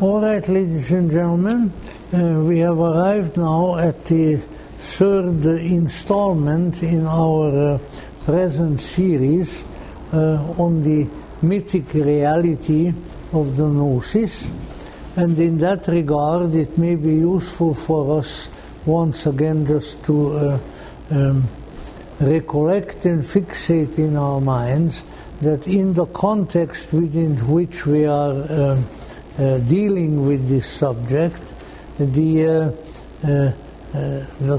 All right, ladies and gentlemen, we have arrived now at the third installment in our present series on the mythic reality of the Gnosis. And in that regard, it may be useful for us once again just to recollect and fixate in our minds that in the context within which we are dealing with this subject, the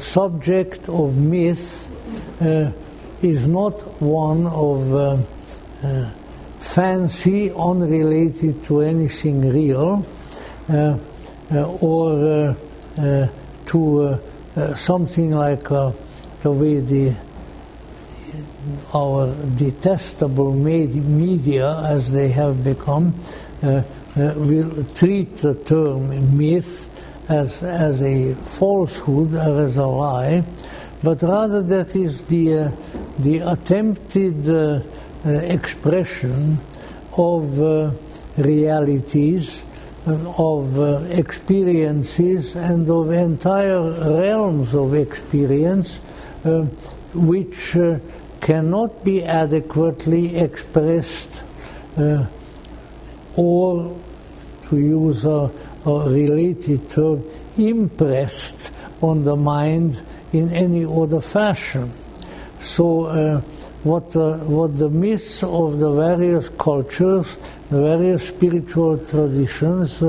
subject of myth is not one of fancy, unrelated to anything real, or to something like the way our detestable media, as they have become, will treat the term myth as a falsehood or as a lie, but rather that is the attempted expression of realities, of experiences, and of entire realms of experience which cannot be adequately expressed or, to use a related term, impressed on the mind in any other fashion. So what the myths of the various cultures, the various spiritual traditions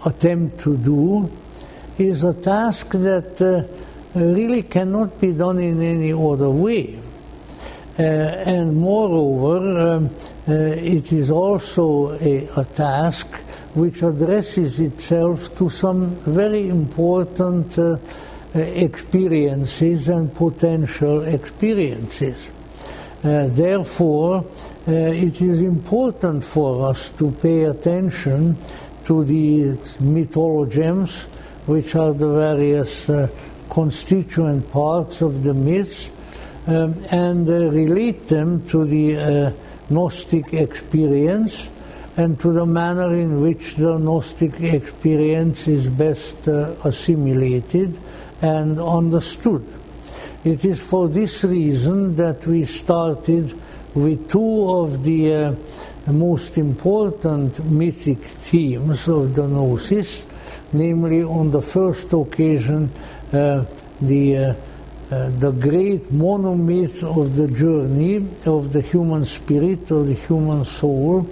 attempt to do is a task that really cannot be done in any other way. And moreover, it is also a task which addresses itself to some very important experiences and potential experiences. Therefore, it is important for us to pay attention to the mythologems, which are the various constituent parts of the myths, and relate them to the Gnostic experience and to the manner in which the Gnostic experience is best assimilated and understood. It is for this reason that we started with two of the most important mythic themes of the Gnosis, namely on the first occasion the great monomyth of the journey of the human spirit, or the human soul,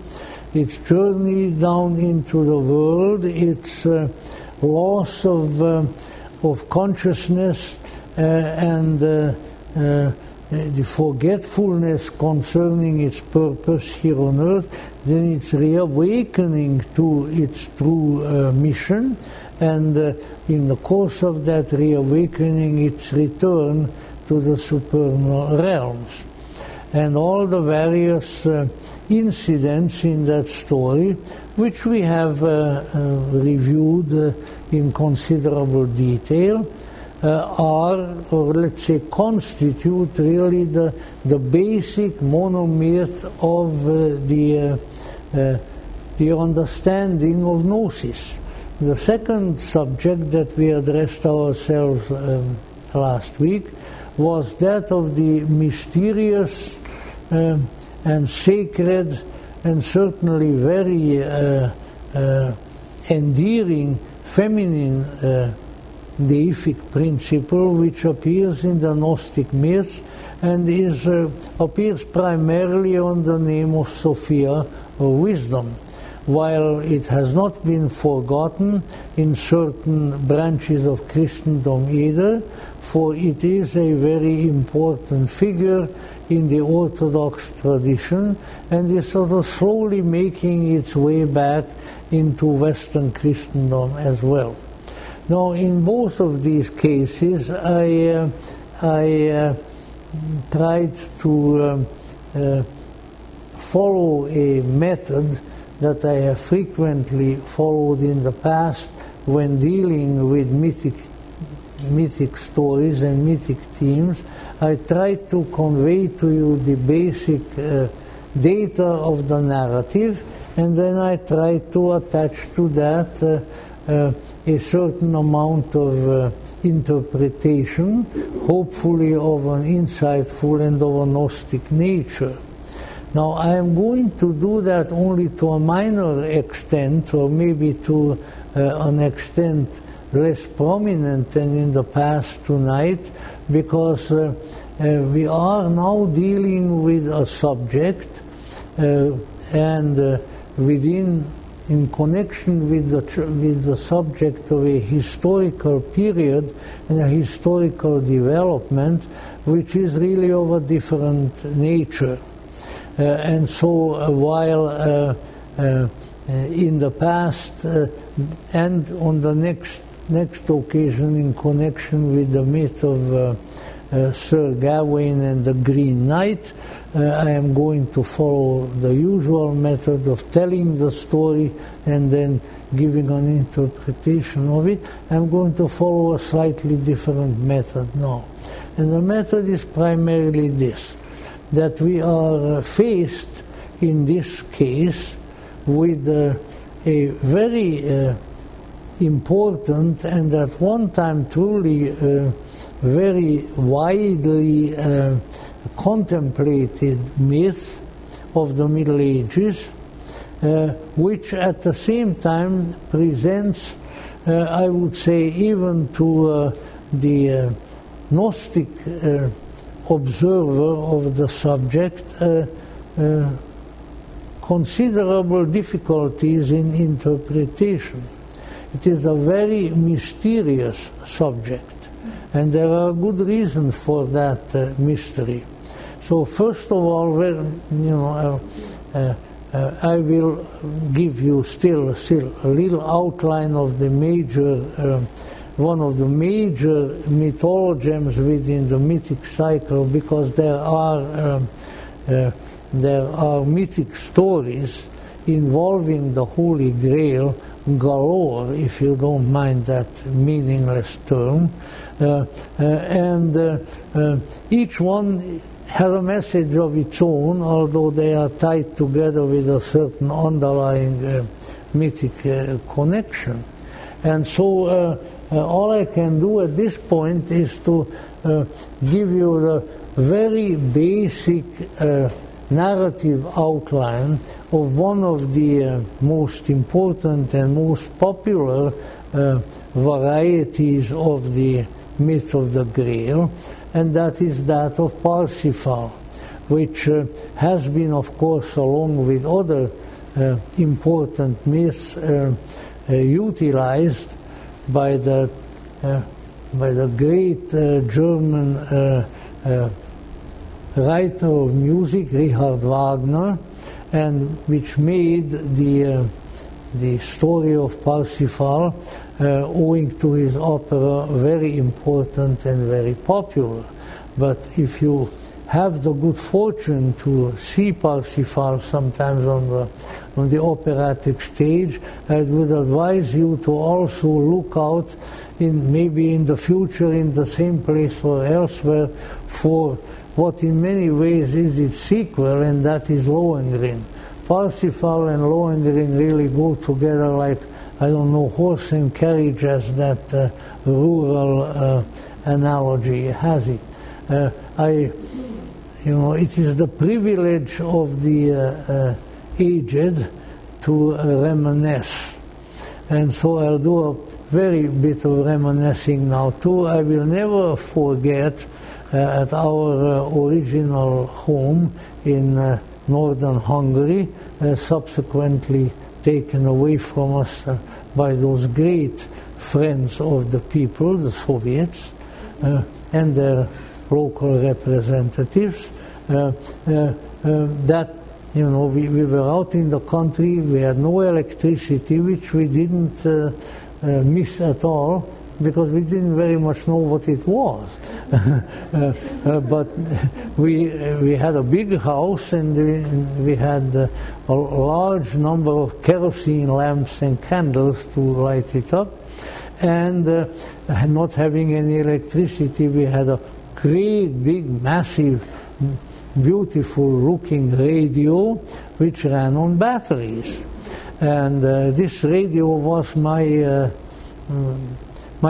its journey down into the world, its loss of consciousness and the forgetfulness concerning its purpose here on earth, then its reawakening to its true mission, and in the course of that reawakening, its return to the supernal realms. And all the various incidents in that story, which we have reviewed in considerable detail, are, or let's say constitute, really the basic monomyth of the understanding of Gnosis. The second subject that we addressed ourselves last week was that of the mysterious and sacred and certainly very endearing feminine deific principle which appears in the Gnostic myths and appears primarily on the name of Sophia, or wisdom, while it has not been forgotten in certain branches of Christendom either, for it is a very important figure in the Orthodox tradition and is sort of slowly making its way back into Western Christendom as well. Now, in both of these cases, I tried to follow a method that I have frequently followed in the past when dealing with mythic stories and mythic themes. I tried to convey to you the basic data of the narrative, and then I try to attach to that a certain amount of interpretation, hopefully of an insightful and of a Gnostic nature. Now I am going to do that only to a minor extent, or maybe to an extent less prominent than in the past tonight, because we are now dealing with a subject and in connection with the subject of a historical period and a historical development, which is really of a different nature. And so while in the past and on the next occasion in connection with the myth of Sir Gawain and the Green Knight, I am going to follow the usual method of telling the story and then giving an interpretation of it. I'm going to follow a slightly different method now. And the method is primarily this, that we are faced in this case with a very important and at one time truly very widely contemplated myth of the Middle Ages, which at the same time presents, I would say, even to the Gnostic observer of the subject, considerable difficulties in interpretation. It is a very mysterious subject, and there are good reasons for that mystery. So first of all, I will give you still a little outline of the major, one of the major mythologems within the mythic cycle, because there are mythic stories involving the Holy Grail galore, if you don't mind that meaningless term, and each one has a message of its own, although they are tied together with a certain underlying mythic connection. And so all I can do at this point is to give you the very basic narrative outline of one of the most important and most popular varieties of the myth of the Grail, and that is that of Parsifal, which has been, of course, along with other important myths, utilized by the great German writer of music, Richard Wagner, and which made the story of Parsifal, owing to his opera, very important and very popular. But if you have the good fortune to see Parsifal sometimes on the operatic stage, I would advise you to also look out, maybe in the future in the same place or elsewhere, for what in many ways is its sequel, and that is Lohengrin. Parsifal and Lohengrin really go together like, I don't know, horse and carriage, as that rural analogy has it. It is the privilege of the aged to reminisce, and so I'll do a very bit of reminiscing now too. I will never forget at our original home in northern Hungary, subsequently taken away from us by those great friends of the people, the Soviets, and their local representatives, that we were out in the country, we had no electricity, which we didn't miss at all, because we didn't very much know what it was. But we had a big house, and we had a large number of kerosene lamps and candles to light it up. And not having any electricity, we had a great, big, massive, beautiful looking radio, which ran on batteries. And this radio was my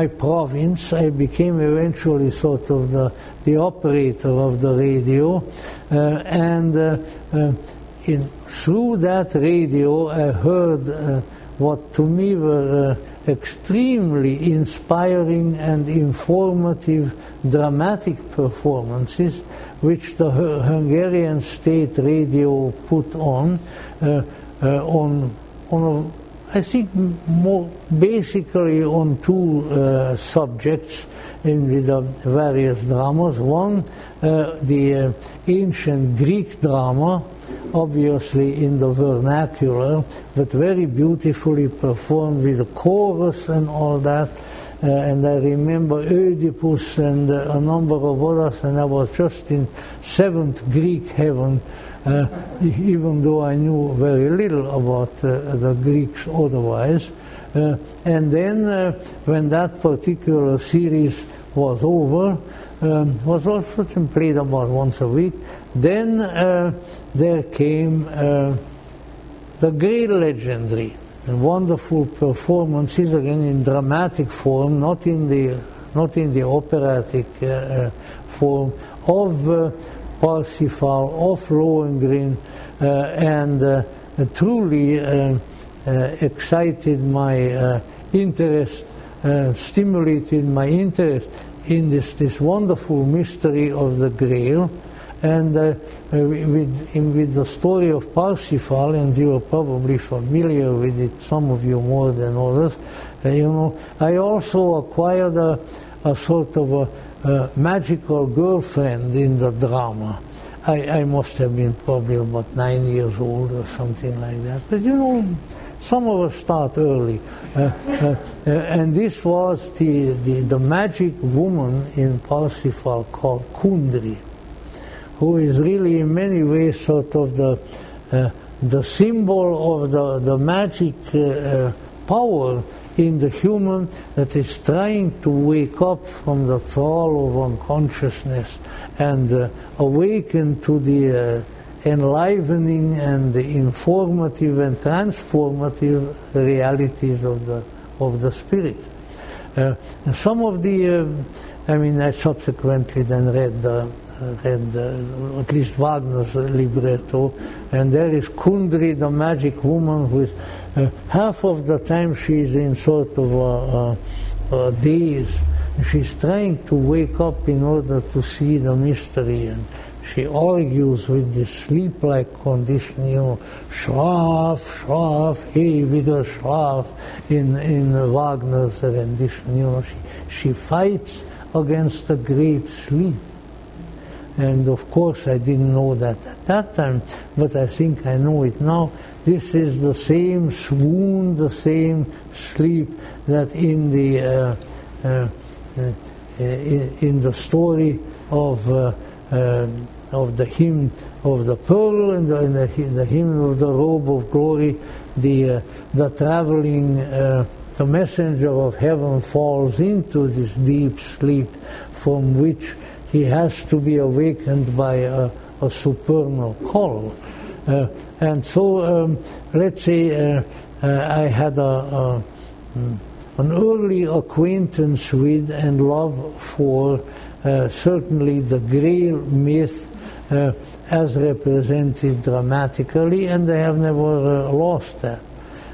province. I became eventually sort of the operator of the radio, through that radio I heard what to me were extremely inspiring and informative dramatic performances which the Hungarian state radio put on I think more basically on two subjects in the various dramas. One, the ancient Greek drama, obviously in the vernacular, but very beautifully performed with a chorus and all that. And I remember Oedipus and a number of others, and I was just in seventh Greek heaven, even though I knew very little about the Greeks otherwise. And then when that particular series was over, was also played about once a week, then there came the Grail legendary, and wonderful performances, again in dramatic form, not in the operatic form, of Parsifal, of Lohengrin, and truly excited my interest, stimulated my interest in this wonderful mystery of the Grail. And with the story of Parsifal, and you are probably familiar with it, some of you more than others, I also acquired a sort of a magical girlfriend in the drama. I must have been probably about 9 years old or something like that. But some of us start early. And this was the magic woman in Parsifal called Kundry, who is really in many ways sort of the symbol of the magic power in the human that is trying to wake up from the thrall of unconsciousness and awaken to the enlivening and the informative and transformative realities of the spirit. And some of I subsequently then read at least Wagner's libretto, and there is Kundry, the magic woman, who is half of the time she's in sort of a daze. She's trying to wake up in order to see the mystery, and she argues with this sleep-like condition, schlaf, schlaf, ewiger Schlaf, in Wagner's rendition. She fights against the great sleep. And of course I didn't know that at that time, but I think I know it now. This is the same swoon, the same sleep that in the story of the hymn of the pearl and the hymn of the robe of glory, the traveling, the messenger of heaven falls into this deep sleep from which he has to be awakened by a supernal call. And so, let's say I had an early acquaintance with and love for certainly the Grail myth as represented dramatically, and I have never lost that.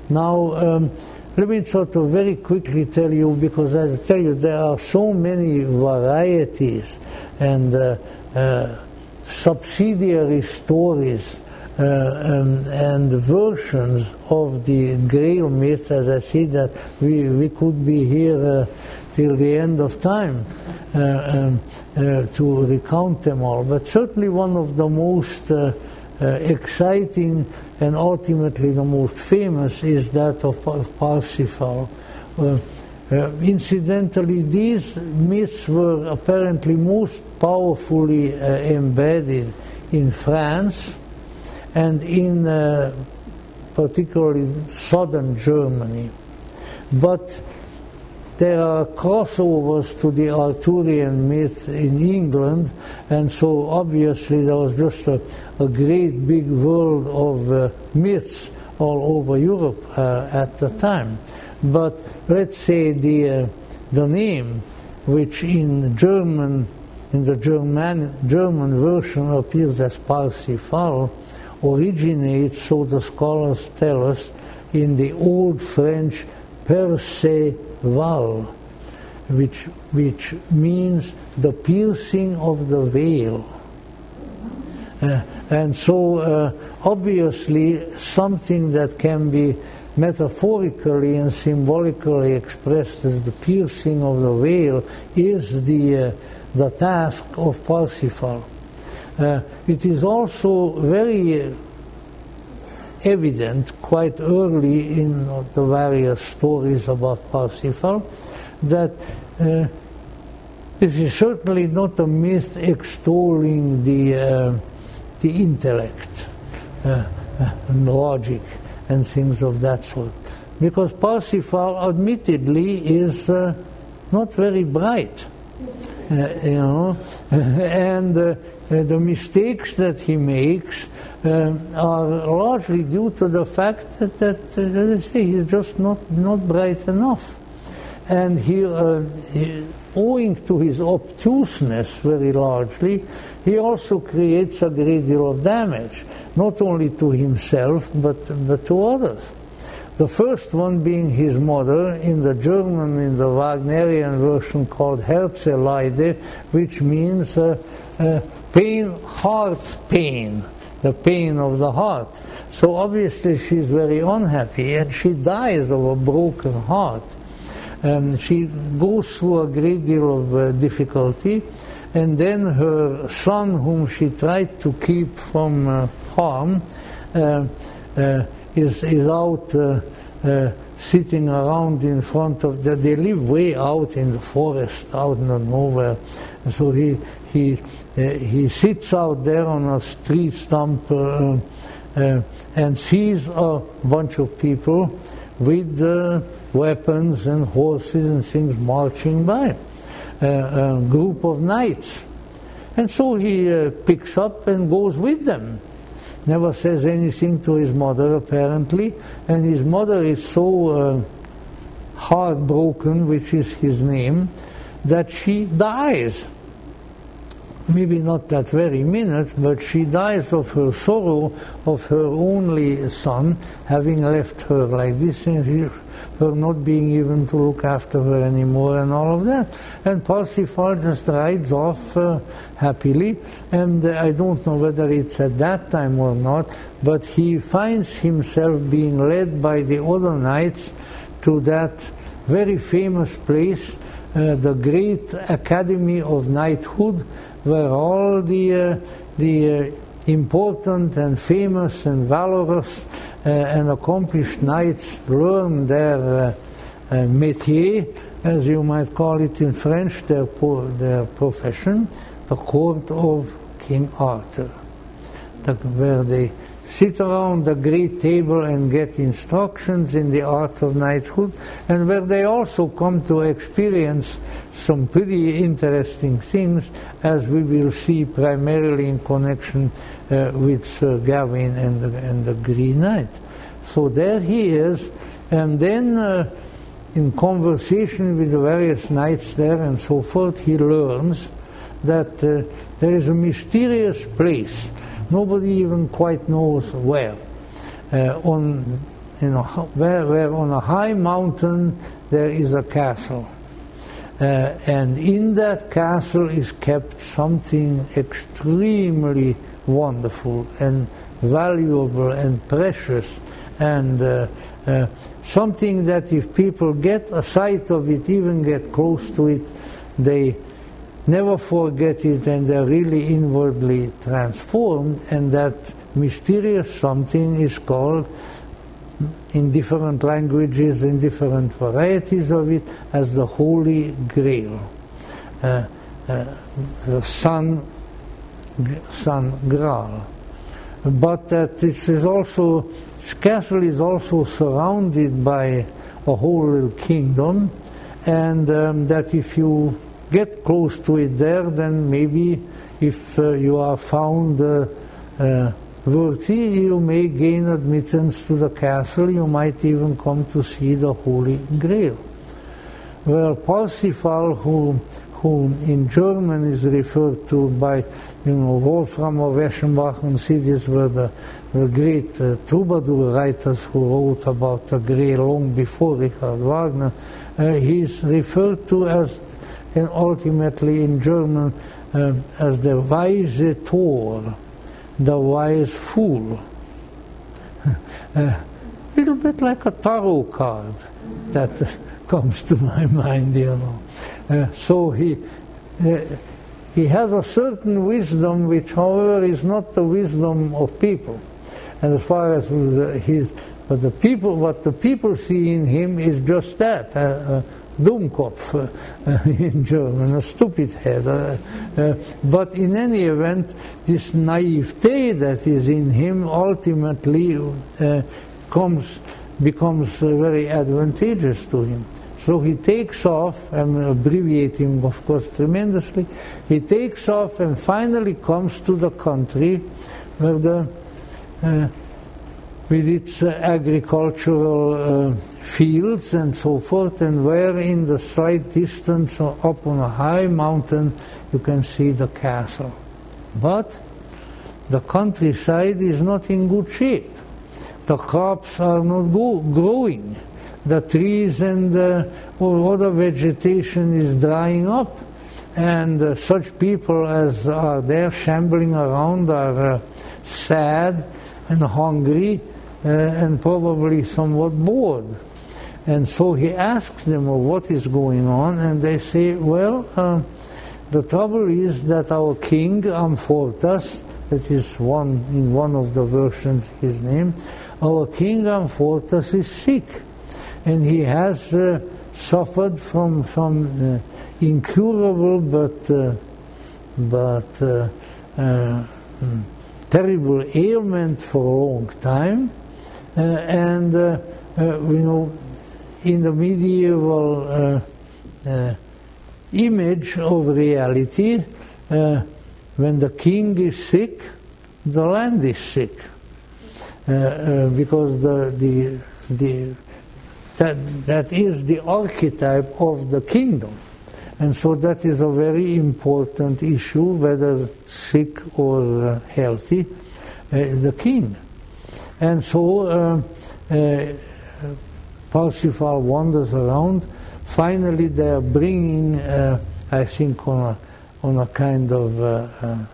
Now, let me sort of very quickly tell you, because as I tell you, there are so many varieties and subsidiary stories and versions of the Grail myth, as I see that we could be here till the end of time to recount them all. But certainly one of the most exciting and ultimately the most famous is that of Parsifal. Incidentally, these myths were apparently most powerfully embedded in France and in particularly southern Germany. But there are crossovers to the Arthurian myth in England, and so obviously there was just a great big world of myths all over Europe at the time. But let's say the name, which in German, in the German version appears as Parsifal, originates, so the scholars tell us, in the Old French Parsifal, which means the piercing of the veil. And so obviously something that can be metaphorically and symbolically expressed as the piercing of the veil is the task of Parsifal. It is also very evident quite early in the various stories about Parsifal that this is certainly not a myth extolling the intellect and logic and things of that sort, because Parsifal admittedly is not very bright, and the mistakes that he makes are largely due to the fact that let's say, he's just not bright enough, and he owing to his obtuseness very largely, he also creates a great deal of damage, not only to himself but to others. The first one being his mother, in the German, in the Wagnerian version called Herzeleide, which means pain, heart pain, the pain of the heart. So obviously she's very unhappy, and she dies of a broken heart. She goes through a great deal of difficulty, and then her son, whom she tried to keep from harm, is out sitting around in front of they live way out in the forest, out in the nowhere. And so he sits out there on a tree stump and sees a bunch of people with weapons and horses and things marching by, a group of knights. And so he picks up and goes with them. Never says anything to his mother, apparently, and his mother is so heartbroken, which is his name, that she dies. Maybe not that very minute, but she dies of her sorrow of her only son having left her like this, and her not being even to look after her anymore and all of that. And Parsifal just rides off happily, and I don't know whether it's at that time or not, but he finds himself being led by the other knights to that very famous place, the great Academy of Knighthood, where all the important and famous and valorous and accomplished knights learn their métier, as you might call it in French, their profession, the court of King Arthur, where they sit around the great table and get instructions in the art of knighthood, and where they also come to experience some pretty interesting things, as we will see primarily in connection with Sir Gawain and the Green Knight. So there he is, and then in conversation with the various knights there and so forth, he learns that there is a mysterious place. Nobody even quite knows where. Where on a high mountain there is a castle. And in that castle is kept something extremely wonderful and valuable and precious, and something that if people get a sight of it, even get close to it, they never forget it, and they're really inwardly transformed. And that mysterious something is called, in different languages, in different varieties of it, as the Holy Grail, the Sun Grail. But that this castle is also surrounded by a whole little kingdom, and that if you get close to it there, then maybe if you are found worthy, you may gain admittance to the castle. You might even come to see the Holy Grail. Well, Parsifal, who in German is referred to by, Wolfram of Eschenbach and Sidis were the great troubadour writers who wrote about the Grail long before Richard Wagner. He is referred to as, and ultimately in German, as the weise Tor, the wise fool. A little bit like a tarot card that comes to my mind, So he has a certain wisdom which, however, is not the wisdom of people. And as far as what the people see in him is just that, Dummkopf in German, a stupid head. But in any event, this naivete that is in him ultimately becomes very advantageous to him. So he takes off, I'm abbreviating of course tremendously, he takes off and finally comes to the country where with its agricultural fields and so forth, and where in the slight distance up on a high mountain you can see the castle. But the countryside is not in good shape. The crops are not growing. The trees and all other vegetation is drying up, and such people as are there shambling around are sad and hungry and probably somewhat bored. And so he asks them, what is going on? And they say, well, the trouble is that our king, Amfortas, that is in one of the versions his name, our king Amfortas is sick. And he has suffered from some incurable but terrible ailment for a long time. In the medieval image of reality, when the king is sick, the land is sick, because that is the archetype of the kingdom. And so that is a very important issue, whether sick or healthy, the king. And so Parsifal wanders around. Finally they are bringing, I think on a kind of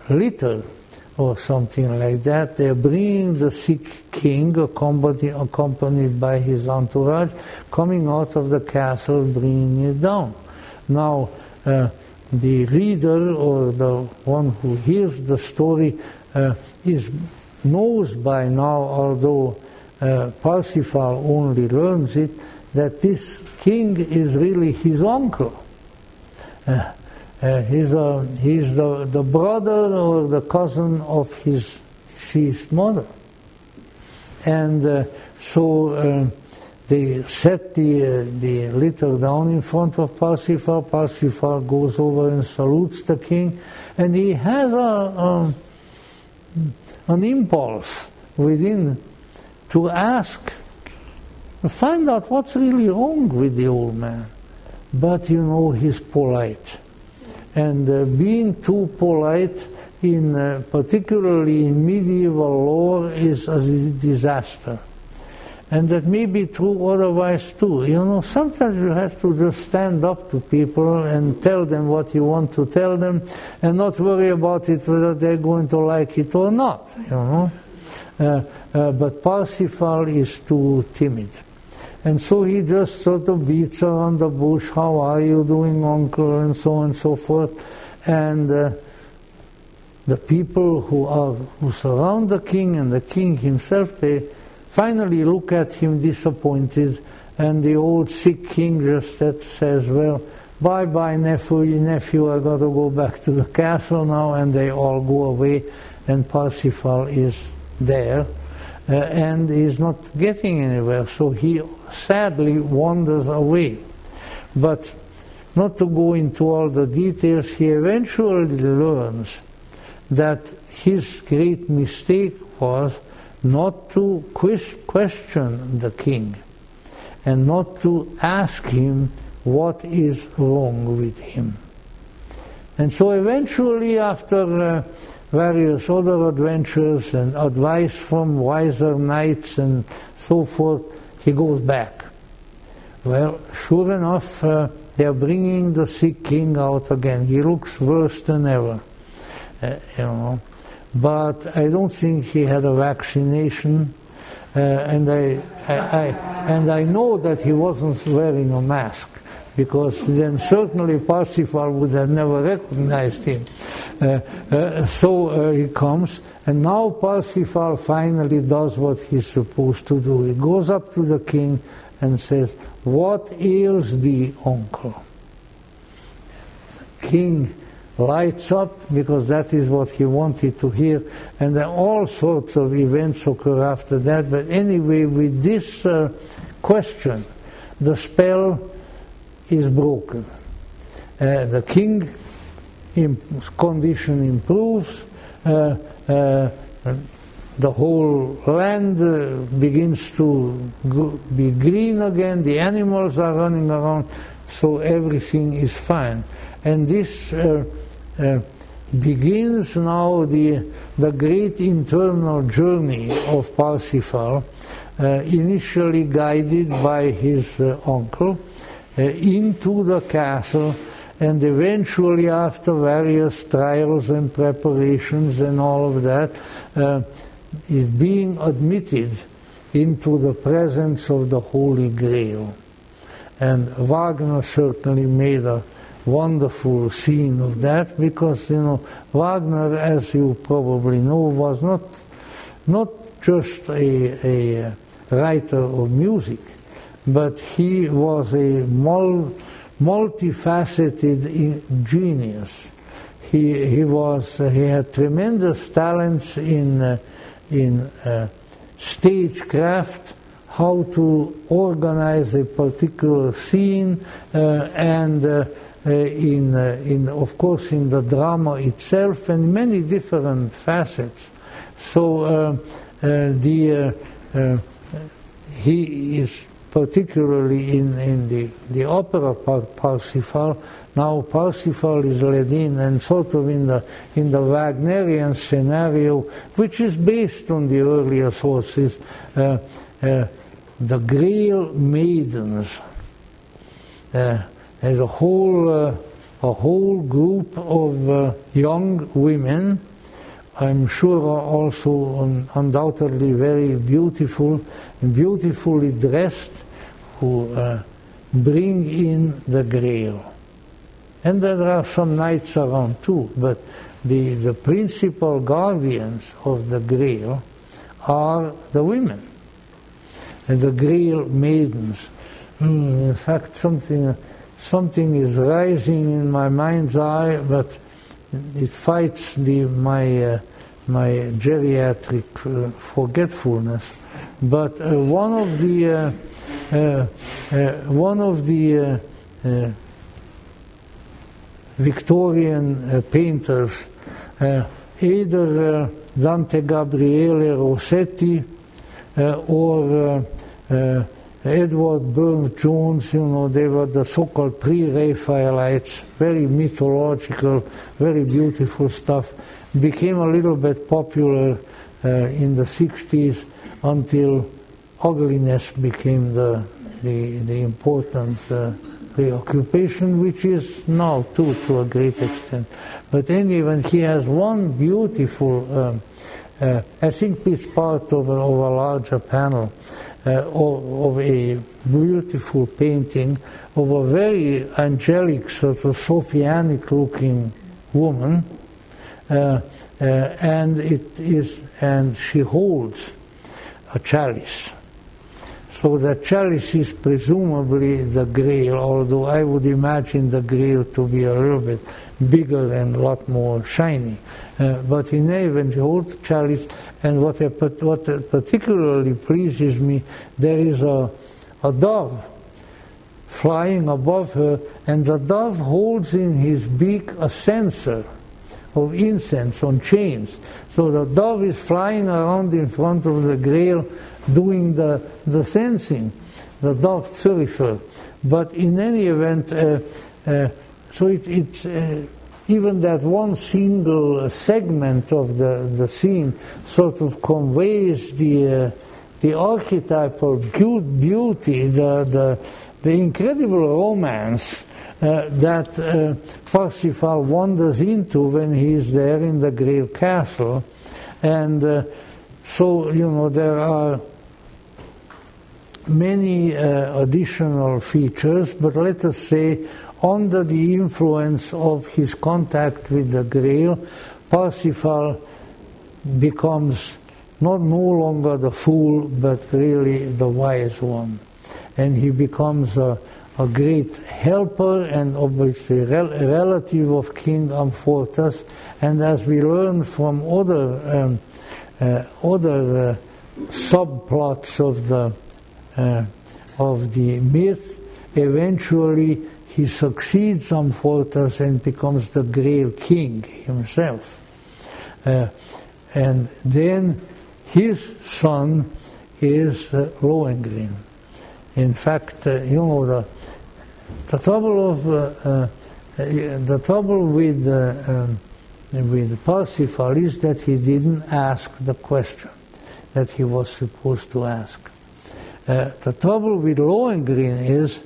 litter or something like that, they are bringing the sick king, accompanied by his entourage, coming out of the castle, bringing it down. Now, the reader or the one who hears the story knows by now, although Parsifal only learns it, that this king is really his uncle. He's the brother or the cousin of his deceased mother. And so they set the litter down in front of Parsifal. Parsifal goes over and salutes the king, and he has an impulse within to find out what's really wrong with the old man. But he's polite. And being too polite, particularly in medieval lore, is a disaster. And that may be true otherwise too. Sometimes you have to just stand up to people and tell them what you want to tell them, and not worry about it whether they're going to like it or not. But Parsifal is too timid. And so he just sort of beats around the bush, how are you doing, uncle, and so on and so forth. And the people who surround the king and the king himself, they finally look at him disappointed, and the old sick king just says, well, bye-bye, nephew, I got to go back to the castle now, and they all go away, and Parsifal is there. And he's not getting anywhere, so he sadly wanders away. But not to go into all the details, he eventually learns that his great mistake was not to question the king and not to ask him what is wrong with him. And so eventually, after various other adventures and advice from wiser knights and so forth, he goes back. Well, sure enough, they are bringing the sick king out again. He looks worse than ever, But I don't think he had a vaccination, and I know that he wasn't wearing a mask, because then certainly Parsifal would have never recognized him. So he comes, and now Parsifal finally does what he's supposed to do. He goes up to the king and says, "What ails thee, uncle?" The king lights up, because that is what he wanted to hear, and then all sorts of events occur after that. But anyway, with this question, the spell is broken. The king's condition improves, the whole land begins to be green again, the animals are running around, so everything is fine. And this begins now the great internal journey of Parsifal, initially guided by his uncle, into the castle, and eventually, after various trials and preparations and all of that, is being admitted into the presence of the Holy Grail. And Wagner certainly made a wonderful scene of that, because Wagner, as you probably know, was not just a writer of music, but he was a multifaceted genius. He had tremendous talents in stagecraft, how to organize a particular scene, and of course in the drama itself, and many different facets. So he is particularly in the opera Parsifal. Now Parsifal is led in, and sort of in the Wagnerian scenario, which is based on the earlier sources, the Grail maidens. There's a whole group of young women, I'm sure are also undoubtedly very beautiful and beautifully dressed, who bring in the Grail. And there are some knights around too, but the principal guardians of the Grail are the women, and the Grail maidens. In fact, something is rising in my mind's eye, but it fights my geriatric forgetfulness. But one of the Victorian painters, either Dante Gabriele Rossetti or Edward Burne-Jones, they were the so-called pre-Raphaelites, very mythological, very beautiful stuff, became a little bit popular in the 60s until ugliness became the important preoccupation, which is now too, to a great extent. But anyway, he has one beautiful, I think it's part of a larger panel, of a beautiful painting of a very angelic, sort of Sophianic looking woman, and she holds a chalice. So the chalice is presumably the Grail, although I would imagine the Grail to be a little bit bigger and a lot more shiny. But in any event, she holds the chalice, and what particularly pleases me, there is a dove flying above her, and the dove holds in his beak a censer of incense on chains. So the dove is flying around in front of the Grail doing the sensing, the dove Parsifal. But in any event, so it's even that one single segment of the scene sort of conveys the archetypal beauty, the incredible romance that Parsifal wanders into when he is there in the Grail castle. And so, there are many additional features, but let us say, under the influence of his contact with the Grail, Parsifal becomes no longer the fool, but really the wise one. And he becomes a great helper and obviously a relative of King Amfortas. And as we learn from other subplots of the myth, eventually he succeeds Amfortas and becomes the Grail king himself. And then his son is Lohengrin. In fact, the trouble with Parsifal is that he didn't ask the question that he was supposed to ask. The trouble with Lohengrin is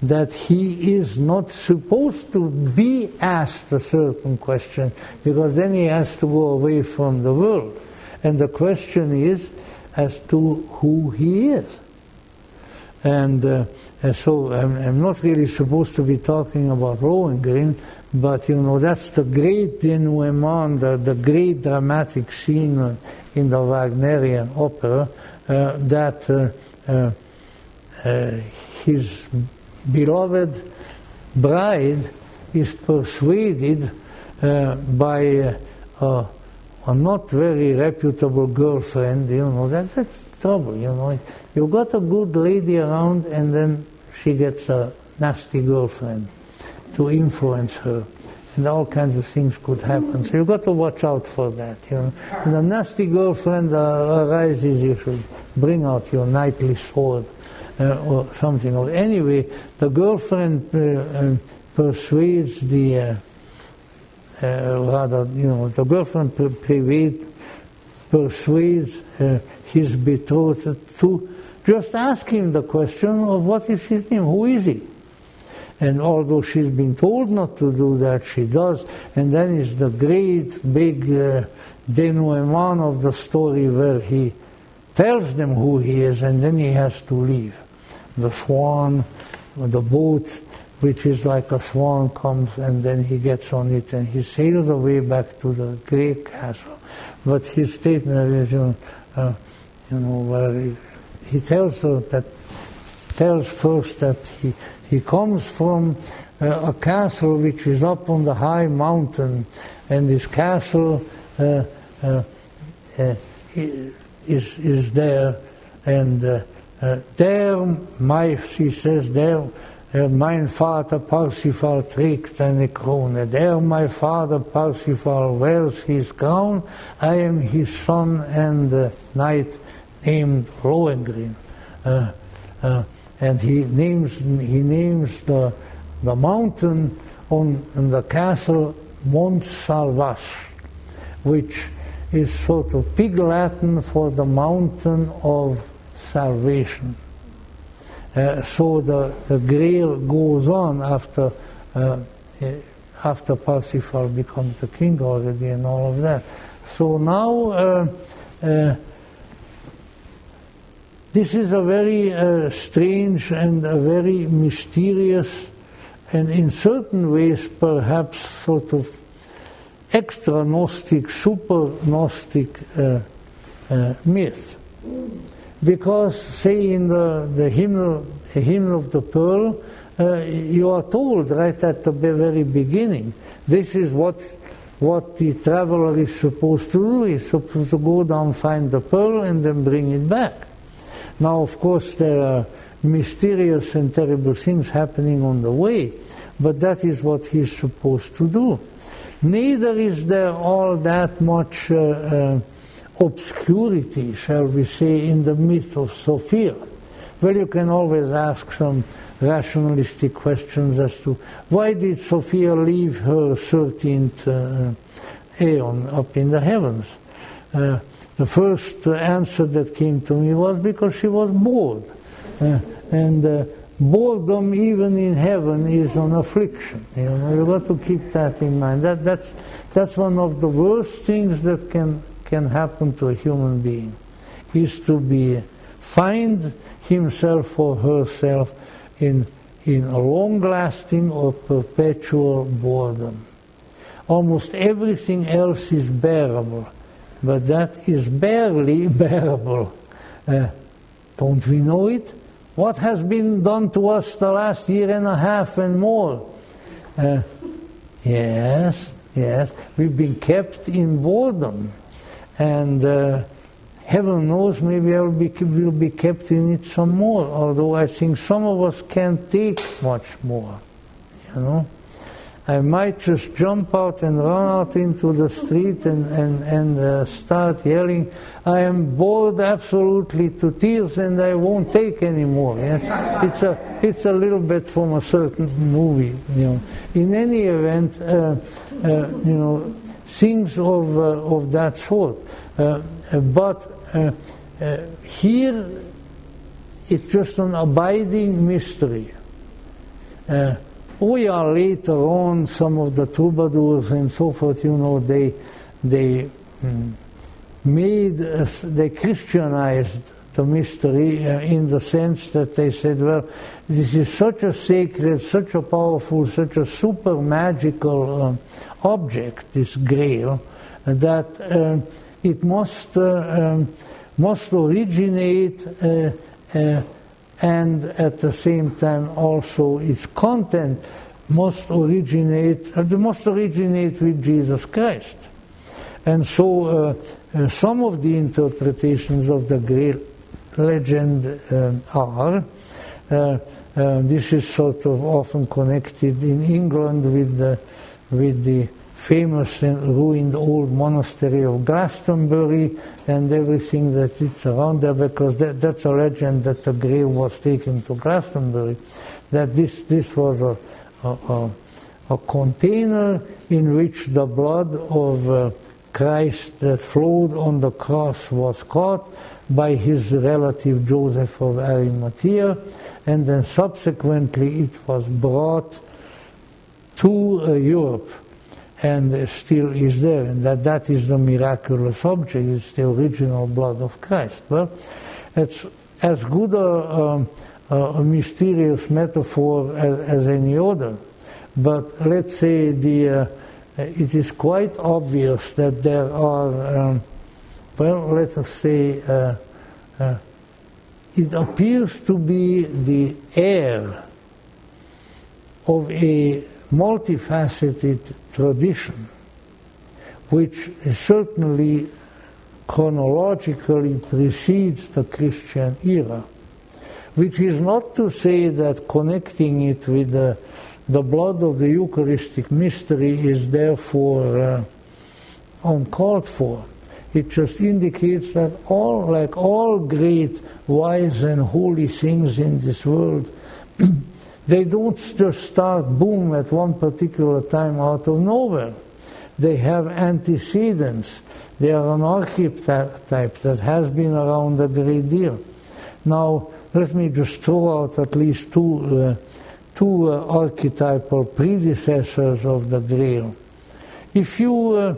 that he is not supposed to be asked a certain question, because then he has to go away from the world. And the question is as to who he is. And so I'm not really supposed to be talking about Lohengrin, but that's the great denouement, the great dramatic scene in the Wagnerian opera, that his beloved bride is persuaded by a not very reputable girlfriend. That's trouble. You've got a good lady around, and then she gets a nasty girlfriend to influence her, and all kinds of things could happen. So you've got to watch out for that. When a nasty girlfriend arises, you should bring out your knightly sword or something. Anyway, the girlfriend persuades the the girlfriend persuades his betrothed to just ask him the question of what is his name, who is he? And although she's been told not to do that, she does. And then is the great big denouement of the story where he tells them who he is, and then he has to leave. The swan, the boat, which is like a swan, comes, and then he gets on it and he sails away back to the great castle. But his statement is, where he tells first that he comes from a castle which is up on the high mountain, and this castle is there, and there, she says, there mein Vater Parsifal trägt eine Krone. There my father Parsifal wears his crown. I am his son and knight named Lohengrin. And he names the mountain on the castle Mont Salvache, which is sort of pig Latin for the mountain of salvation. So the Grail goes on after Parsifal becomes the king already and all of that. So now this is a very strange and a very mysterious, and in certain ways perhaps sort of extra Gnostic, super Gnostic myth. Because, say, in the hymn of the Pearl, you are told right at the very beginning, this is what the traveler is supposed to do. He's supposed to go down, find the pearl, and then bring it back. Now, of course, there are mysterious and terrible things happening on the way, but that is what he's supposed to do. Neither is there all that much obscurity, shall we say, in the myth of Sophia. Well, you can always ask some rationalistic questions as to why did Sophia leave her 13th aeon up in the heavens? The first answer that came to me was because she was bored. And boredom, even in heaven, is an affliction. You've got to keep that in mind. That's one of the worst things that can happen to a human being, is to find himself or herself in a long-lasting or perpetual boredom. Almost everything else is bearable, but that is barely bearable. Don't we know it? What has been done to us the last year and a half and more? Yes, we've been kept in boredom. And heaven knows, maybe we'll be kept in it some more, although I think some of us can't take much more, I might just jump out and run out into the street and start yelling, I am bored absolutely to tears and I won't take any more. It's a little bit from a certain movie. In any event, things of that sort. But here it's just an abiding mystery. Later on, some of the troubadours and so forth, they Christianized the mystery in the sense that they said, well, this is such a sacred, such a powerful, such a super magical object, this Grail, that it must originate and at the same time also its content must originate with Jesus Christ. And so some of the interpretations of the Grail legend are, this is sort of often connected in England with the famous and ruined old monastery of Glastonbury and everything that is around there, because that's a legend that the Grail was taken to Glastonbury, that this was a container in which the blood of Christ that flowed on the cross was caught by his relative Joseph of Arimathea, and then subsequently it was brought to Europe and still is there, and that is the miraculous object. It's the original blood of Christ. Well, it's as good a mysterious metaphor as any other, but let's say it is quite obvious that there are, let us say, it appears to be the heir of a multifaceted tradition, which certainly chronologically precedes the Christian era, which is not to say that connecting it with the blood of the Eucharistic mystery is therefore uncalled for. It just indicates that like all great, wise and holy things in this world, they don't just start boom at one particular time out of nowhere. They have antecedents. They are an archetype that has been around a great deal. Now, let me just throw out at least two archetypal predecessors of the Grail. If you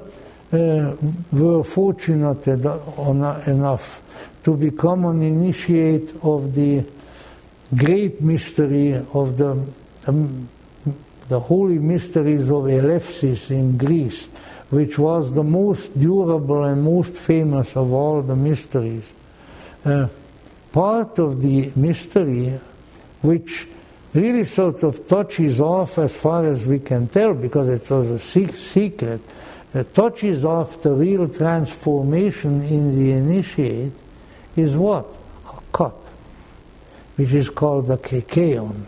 were fortunate enough to become an initiate of the great mystery of the holy mysteries of Elefsis in Greece, which was the most durable and most famous of all the mysteries. Part of the mystery, which really sort of touches off, as far as we can tell, because it was a secret, touches off the real transformation in the initiate, is what? A cup. which is called the Kekeon.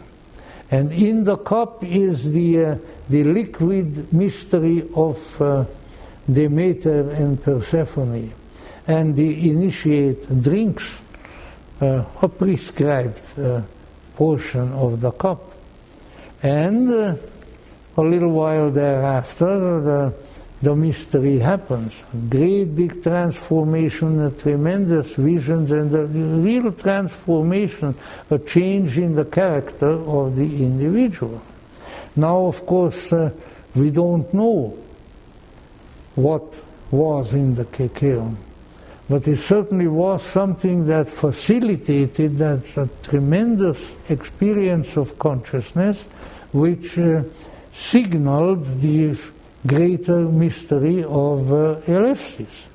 And in the cup is the liquid mystery of Demeter and Persephone. And the initiate drinks a prescribed portion of the cup. And a little while thereafter, the mystery happens. A great big transformation, a tremendous visions, and a real transformation, a change in the character of the individual. Now, of course, we don't know what was in the Kekeon, but it certainly was something that facilitated that a tremendous experience of consciousness, which signaled the greater mystery of Eleusis.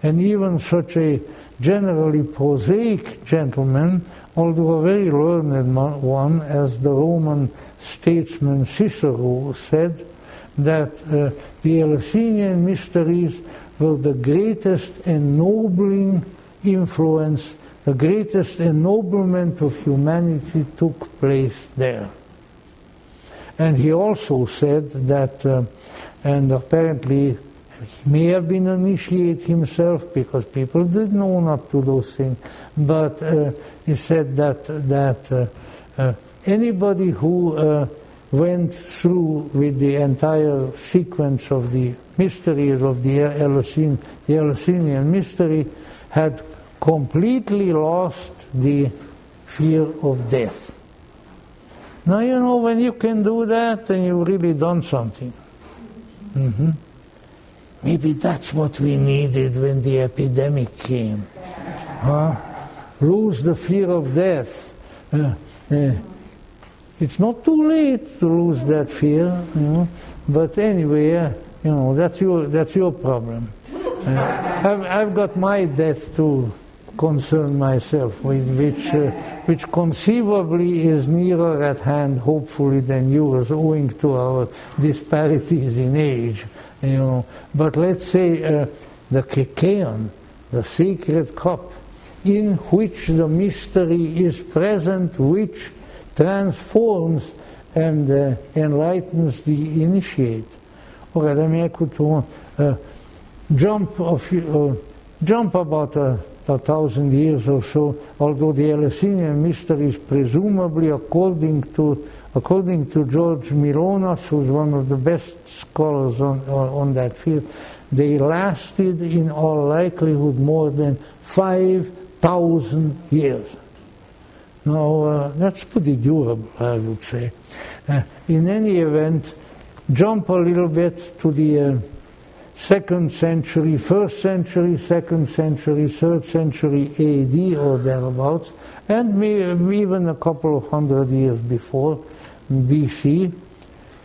And even such a generally prosaic gentleman, although a very learned one, as the Roman statesman Cicero said, that the Eleusinian mysteries were the greatest ennobling influence, the greatest ennoblement of humanity took place there. And he also said that, and apparently he may have been initiated himself because people didn't own up to those things, but he said that anybody who went through with the entire sequence of the mysteries of the Eleusinian mystery had completely lost the fear of death. Now, you know, when you can do that, then you've really done something. Mm-hmm. Maybe that's what we needed when the epidemic came. Lose the fear of death. It's not too late to lose that fear, you know. But anyway, you know, that's your problem. I've got my death to concern myself with, which conceivably is nearer at hand, hopefully, than yours, owing to our disparities in age, you know. But let's say the Kekeon, the sacred cup, in which the mystery is present, which transforms and enlightens the initiate. All right, I mean, I could jump about 1,000 years or so, although the Eleusinian mysteries, presumably according to George Milonas, who's one of the best scholars on that field, they lasted in all likelihood more than 5,000 years. Now, that's pretty durable, I would say. In any event, jump a little bit to the 2nd century, 1st century, 2nd century, 3rd century AD or thereabouts, and maybe even a couple of hundred years before BC,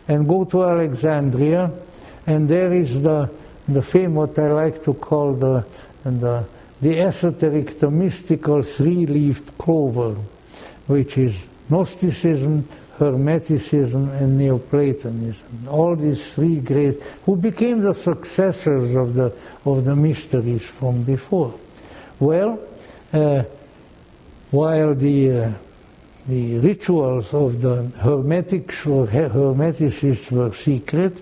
and go to Alexandria, and there is the fame, what I like to call the esoteric, the mystical three-leaved clover, which is Gnosticism, Hermeticism, and Neoplatonism. All these three great, who became the successors of the mysteries from before. Well, while the rituals of the Hermetics or Hermeticists were secret,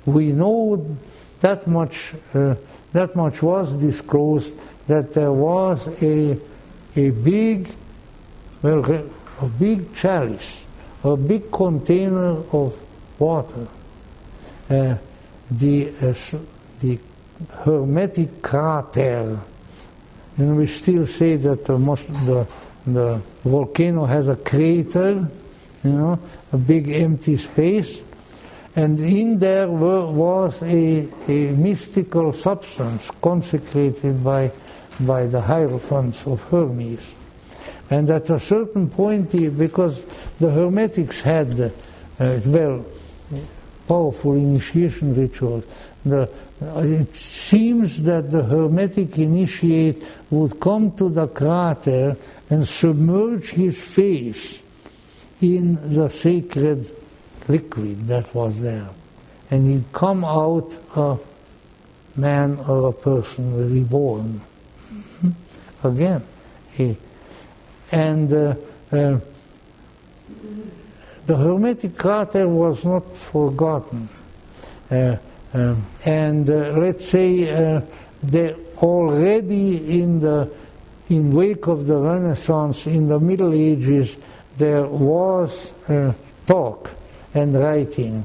we know that much was disclosed, that there was a big chalice, a big container of water, the Hermetic crater. And we still say that the volcano has a crater, you know, a big empty space, and in there was a mystical substance consecrated by the Hierophants of Hermes. And at a certain point, because the Hermetics had, powerful initiation rituals, it seems that the Hermetic initiate would come to the crater and submerge his face in the sacred liquid that was there. And he'd come out a man or a person reborn. Again, and the Hermetic crater was not forgotten. And let's say already in wake of the Renaissance, in the Middle Ages, there was talk and writing,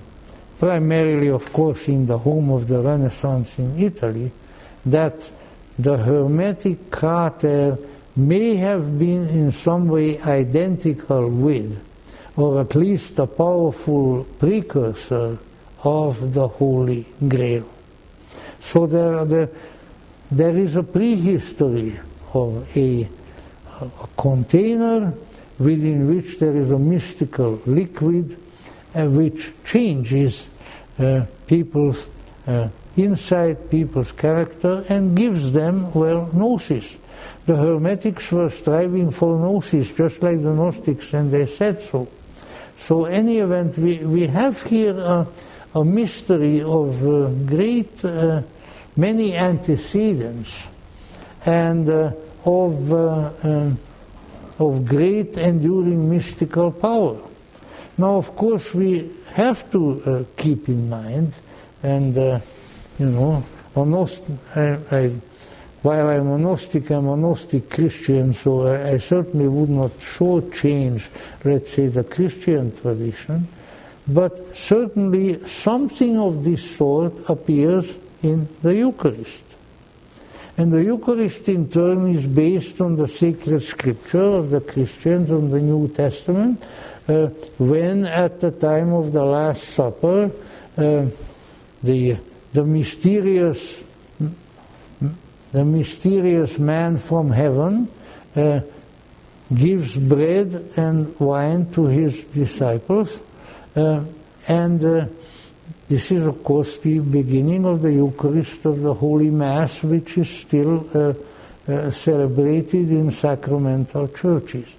primarily, of course, in the home of the Renaissance in Italy, that the Hermetic crater may have been in some way identical with, or at least a powerful precursor of the Holy Grail. So there is a prehistory of a container within which there is a mystical liquid which changes people's insight, people's character, and gives them, well, Gnosis. The Hermetics were striving for Gnosis, just like the Gnostics, and they said so. So, in any event, we have here a mystery of great, many antecedents, and of great enduring mystical power. Now, of course, we have to keep in mind, and while I'm a Gnostic, I'm a Gnostic Christian, so I certainly would not shortchange, let's say, the Christian tradition, but certainly something of this sort appears in the Eucharist. And the Eucharist, in turn, is based on the sacred scripture of the Christians, on the New Testament, when at the time of the Last Supper, the mysterious man from heaven gives bread and wine to his disciples, and this is, of course, the beginning of the Eucharist of the Holy Mass, which is still celebrated in sacramental churches.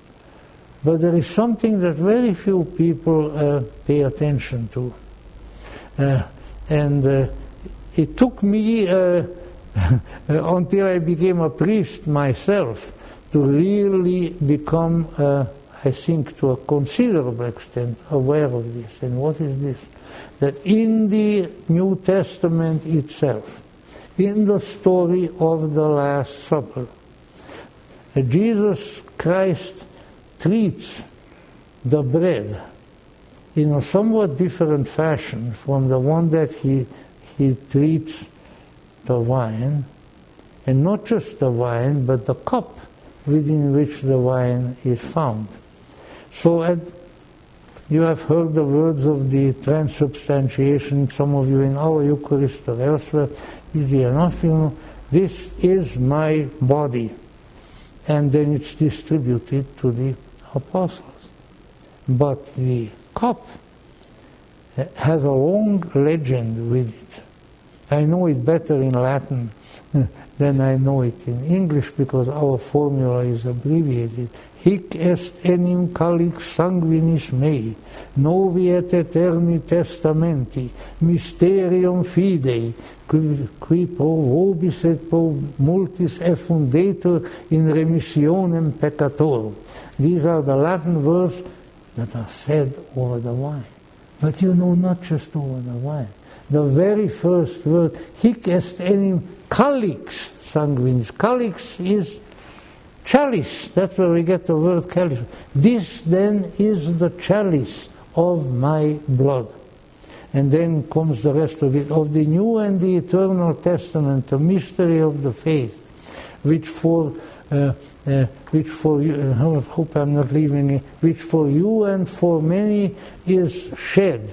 But there is something that very few people pay attention to. And it took me until I became a priest myself to really become, I think, to a considerable extent, aware of this. And what is this? That in the New Testament itself, in the story of the Last Supper, Jesus Christ treats the bread in a somewhat different fashion from the one that he treats the wine, and not just the wine, but the cup within which the wine is found. So you have heard the words of the transubstantiation, some of you in our Eucharist or elsewhere, easy enough, this is my body. And then it's distributed to the apostles. But the cup has a long legend with it. I know it better in Latin than I know it in English, because our formula is abbreviated. Hic est enim calix sanguinis mei, novi et eterni testamenti, mysterium fidei, qui pro vobis et pro multis effundetur in remissionem peccatorum. These are the Latin words that are said over the wine. But not just over the wine. The very first word, hic est enim calix sanguinis. Calix is chalice. That's where we get the word chalice. This then is the chalice of my blood. And then comes the rest of it, of the New and the Eternal Testament, the mystery of the faith, which for you, I hope I'm not leaving it, which for you and for many is shed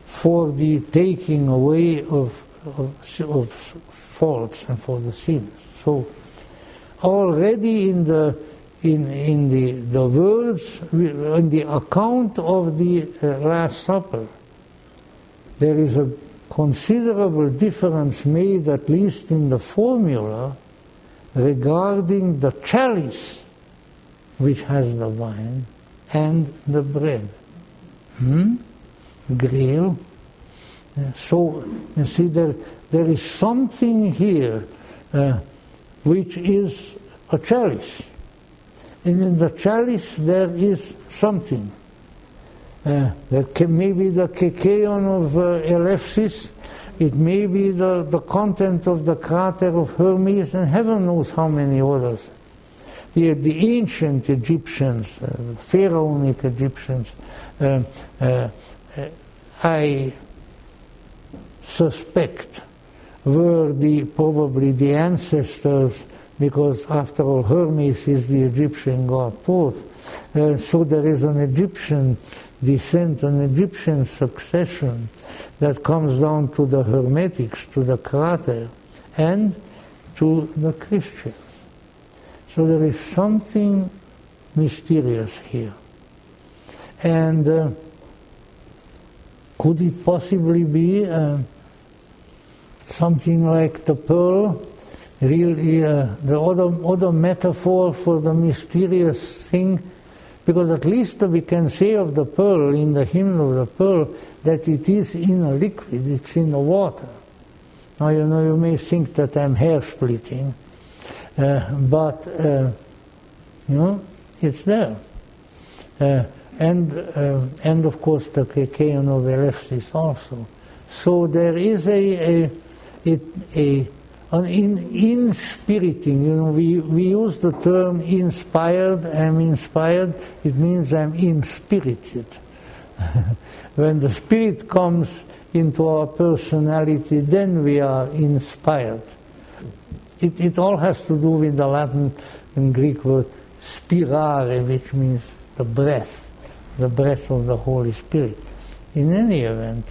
for the taking away of faults and for the sins. So already in the words, in the account of the Last Supper, there is a considerable difference made, at least in the formula, regarding the chalice which has the wine and the bread. Grail. So, you see, there is something here which is a chalice. And in the chalice there is something. That may be the kekeon of Elefsis, it may be the content of the crater of Hermes, and heaven knows how many others. The ancient Egyptians, pharaonic Egyptians, I suspect were probably the ancestors, because after all Hermes is the Egyptian god Thoth. So there is an Egyptian descent, an Egyptian succession that comes down to the Hermetics, to the crater, and to the Christians. So there is something mysterious here. And could it possibly be something like the pearl, really the other metaphor for the mysterious thing? Because at least we can say of the pearl, in the hymn of the pearl, that it is in a liquid, it's in the water. Now, you may think that I'm hair splitting, but it's there. And of course the kekeon of Elefsis also. So there is an inspiriting. We use the term inspired. I'm inspired. It means I'm inspirited. When the spirit comes into our personality, then we are inspired. It all has to do with the Latin and Greek word spirare, which means the breath of the Holy Spirit. In any event,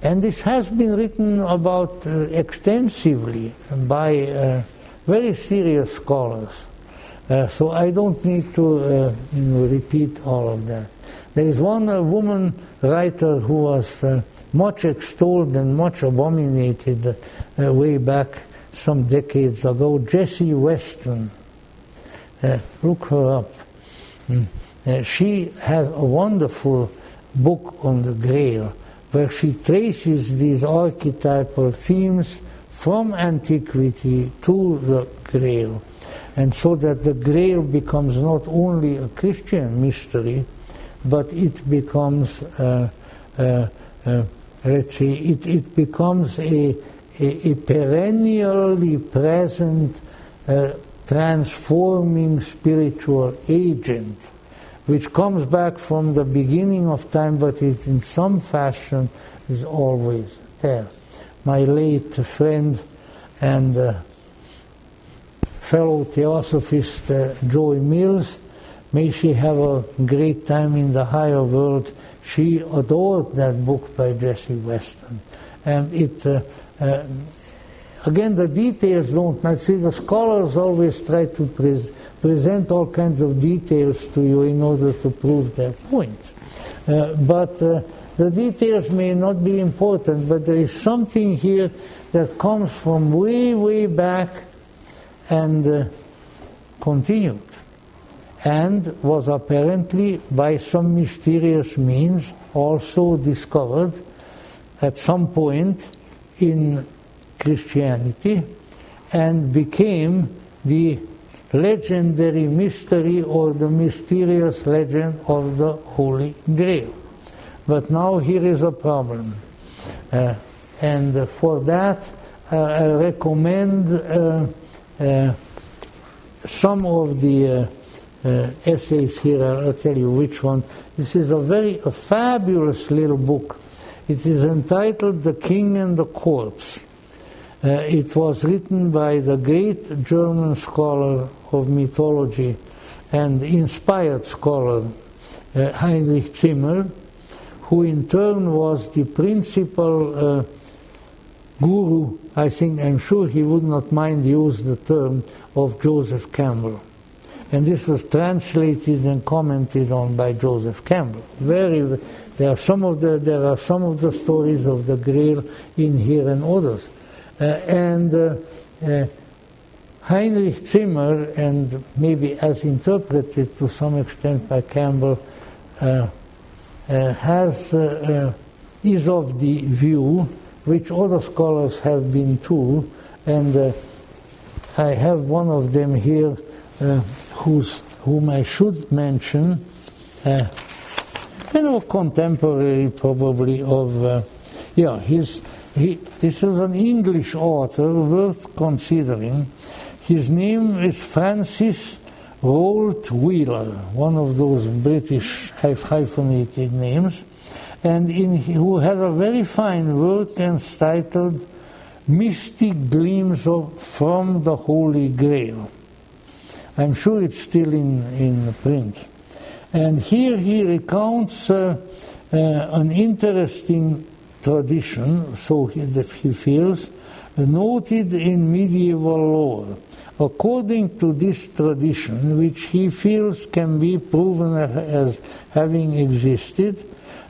and this has been written about extensively by very serious scholars. So I don't need to repeat all of that. There is one woman writer who was much extolled and much abominated way back some decades ago, Jessie Weston. Look her up. She has a wonderful book on the Grail, where she traces these archetypal themes from antiquity to the Grail. And so that the Grail becomes not only a Christian mystery, but it becomes, let's say, it becomes a perennially present, transforming spiritual agent, which comes back from the beginning of time, but it in some fashion is always there. My late friend and fellow theosophist Joy Mills, may she have a great time in the higher world, she adored that book by Jessie Weston. And it, again, the details don't matter. See, the scholars always try to present all kinds of details to you in order to prove their point. But the details may not be important, but there is something here that comes from way, way back and continued, and was apparently by some mysterious means also discovered at some point in Christianity, and became the legendary mystery or the mysterious legend of the Holy Grail. But now here is a problem, and for that I recommend some of the essays here. I'll tell you which one. This is a fabulous little book. It is entitled The King and the Corpse. It was written by the great German scholar of mythology and inspired scholar Heinrich Zimmer, who in turn was the principal guru, I'm sure he would not mind use the term, of Joseph Campbell. And this was translated and commented on by Joseph Campbell. There are some of the stories of the Grail in here and others. Heinrich Zimmer, and maybe as interpreted to some extent by Campbell, is of the view, which other scholars have been too, and I have one of them here, whom I should mention, kind of a contemporary probably of, this is an English author worth considering. His name is Francis Rolt Wheeler, one of those British hyphenated names, and who has a very fine work entitled Mystic Gleams from the Holy Grail. I'm sure it's still in print. And here he recounts an interesting tradition, so that he feels, noted in medieval lore. According to this tradition, which he feels can be proven as having existed,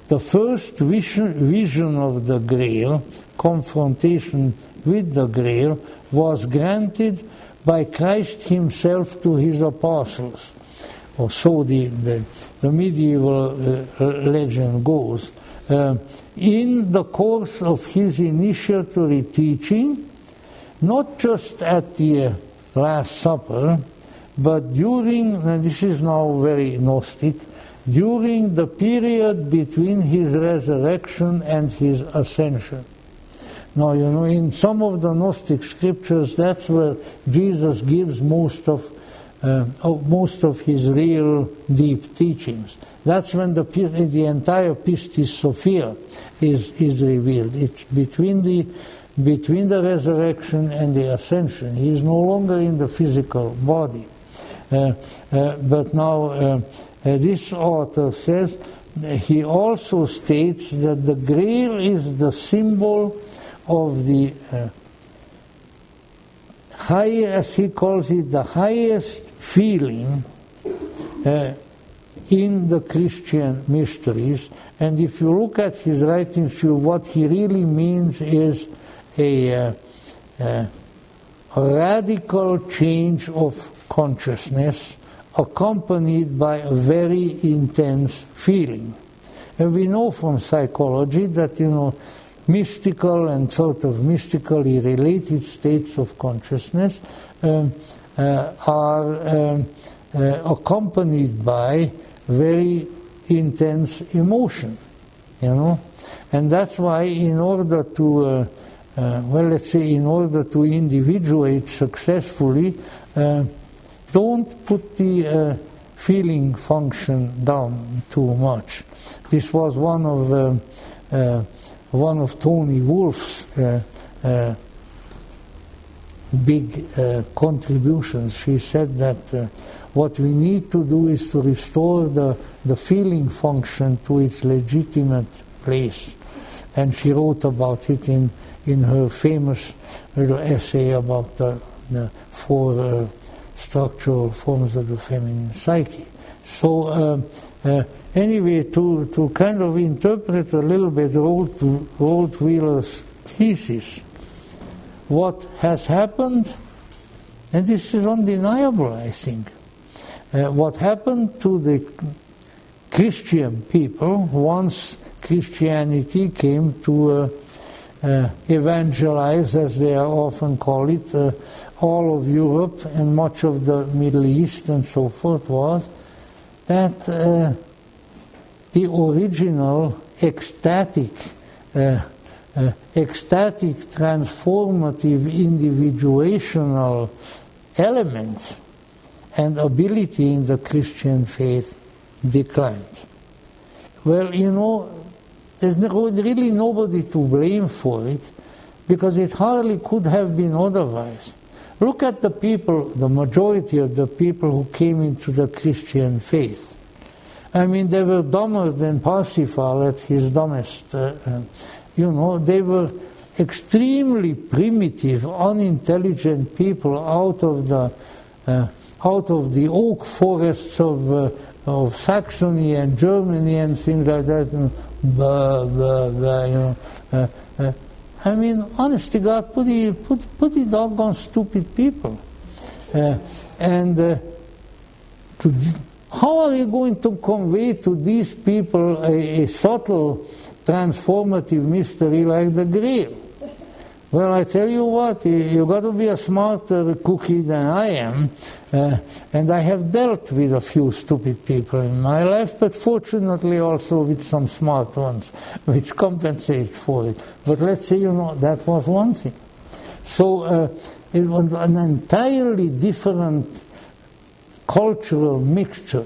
the first vision of the Grail, confrontation with the Grail, was granted by Christ himself to his apostles. Or so the medieval legend goes. In the course of his initiatory teaching, not just at the Last Supper, but during, and this is now very Gnostic, during the period between his resurrection and his ascension. Now, you know, in some of the Gnostic scriptures, that's where Jesus gives most of his real deep teachings. That's when the entire Pistis Sophia is revealed. It's between the resurrection and the ascension. He is no longer in the physical body. But now this author says, he also states that the Grail is the symbol of the highest, he calls it the highest feeling in the Christian mysteries. And if you look at his writings, what he really means is a radical change of consciousness accompanied by a very intense feeling. And we know from psychology that, you know, mystical and sort of mystically related states of consciousness are accompanied by very intense emotion, you know. And that's why in order to, in order to individuate successfully, don't put the feeling function down too much. This was one of Tony Wolff's big contributions. She said that what we need to do is to restore the feeling function to its legitimate place. And she wrote about it in her famous little essay about the four structural forms of the feminine psyche. So anyway, to kind of interpret a little bit Rolt Wheeler's thesis, what has happened, and this is undeniable, I think, what happened to the Christian people once Christianity came to evangelize, as they are often called it, all of Europe and much of the Middle East and so forth, was that the original ecstatic, transformative, individuational element and ability in the Christian faith declined. Well, you know, there's really nobody to blame for it, because it hardly could have been otherwise. Look at the people, the majority of the people who came into the Christian faith. I mean, they were dumber than Parsifal at his dumbest. You know, they were extremely primitive, unintelligent people out of the oak forests of Saxony and Germany and things like that. You know, I mean, honest to God, pretty doggone stupid people. How are you going to convey to these people a subtle transformative mystery like the Grail? Well, I tell you what, you got to be a smarter cookie than I am, and I have dealt with a few stupid people in my life, but fortunately also with some smart ones, which compensate for it. But let's say, that was one thing. So it was an entirely different cultural mixture,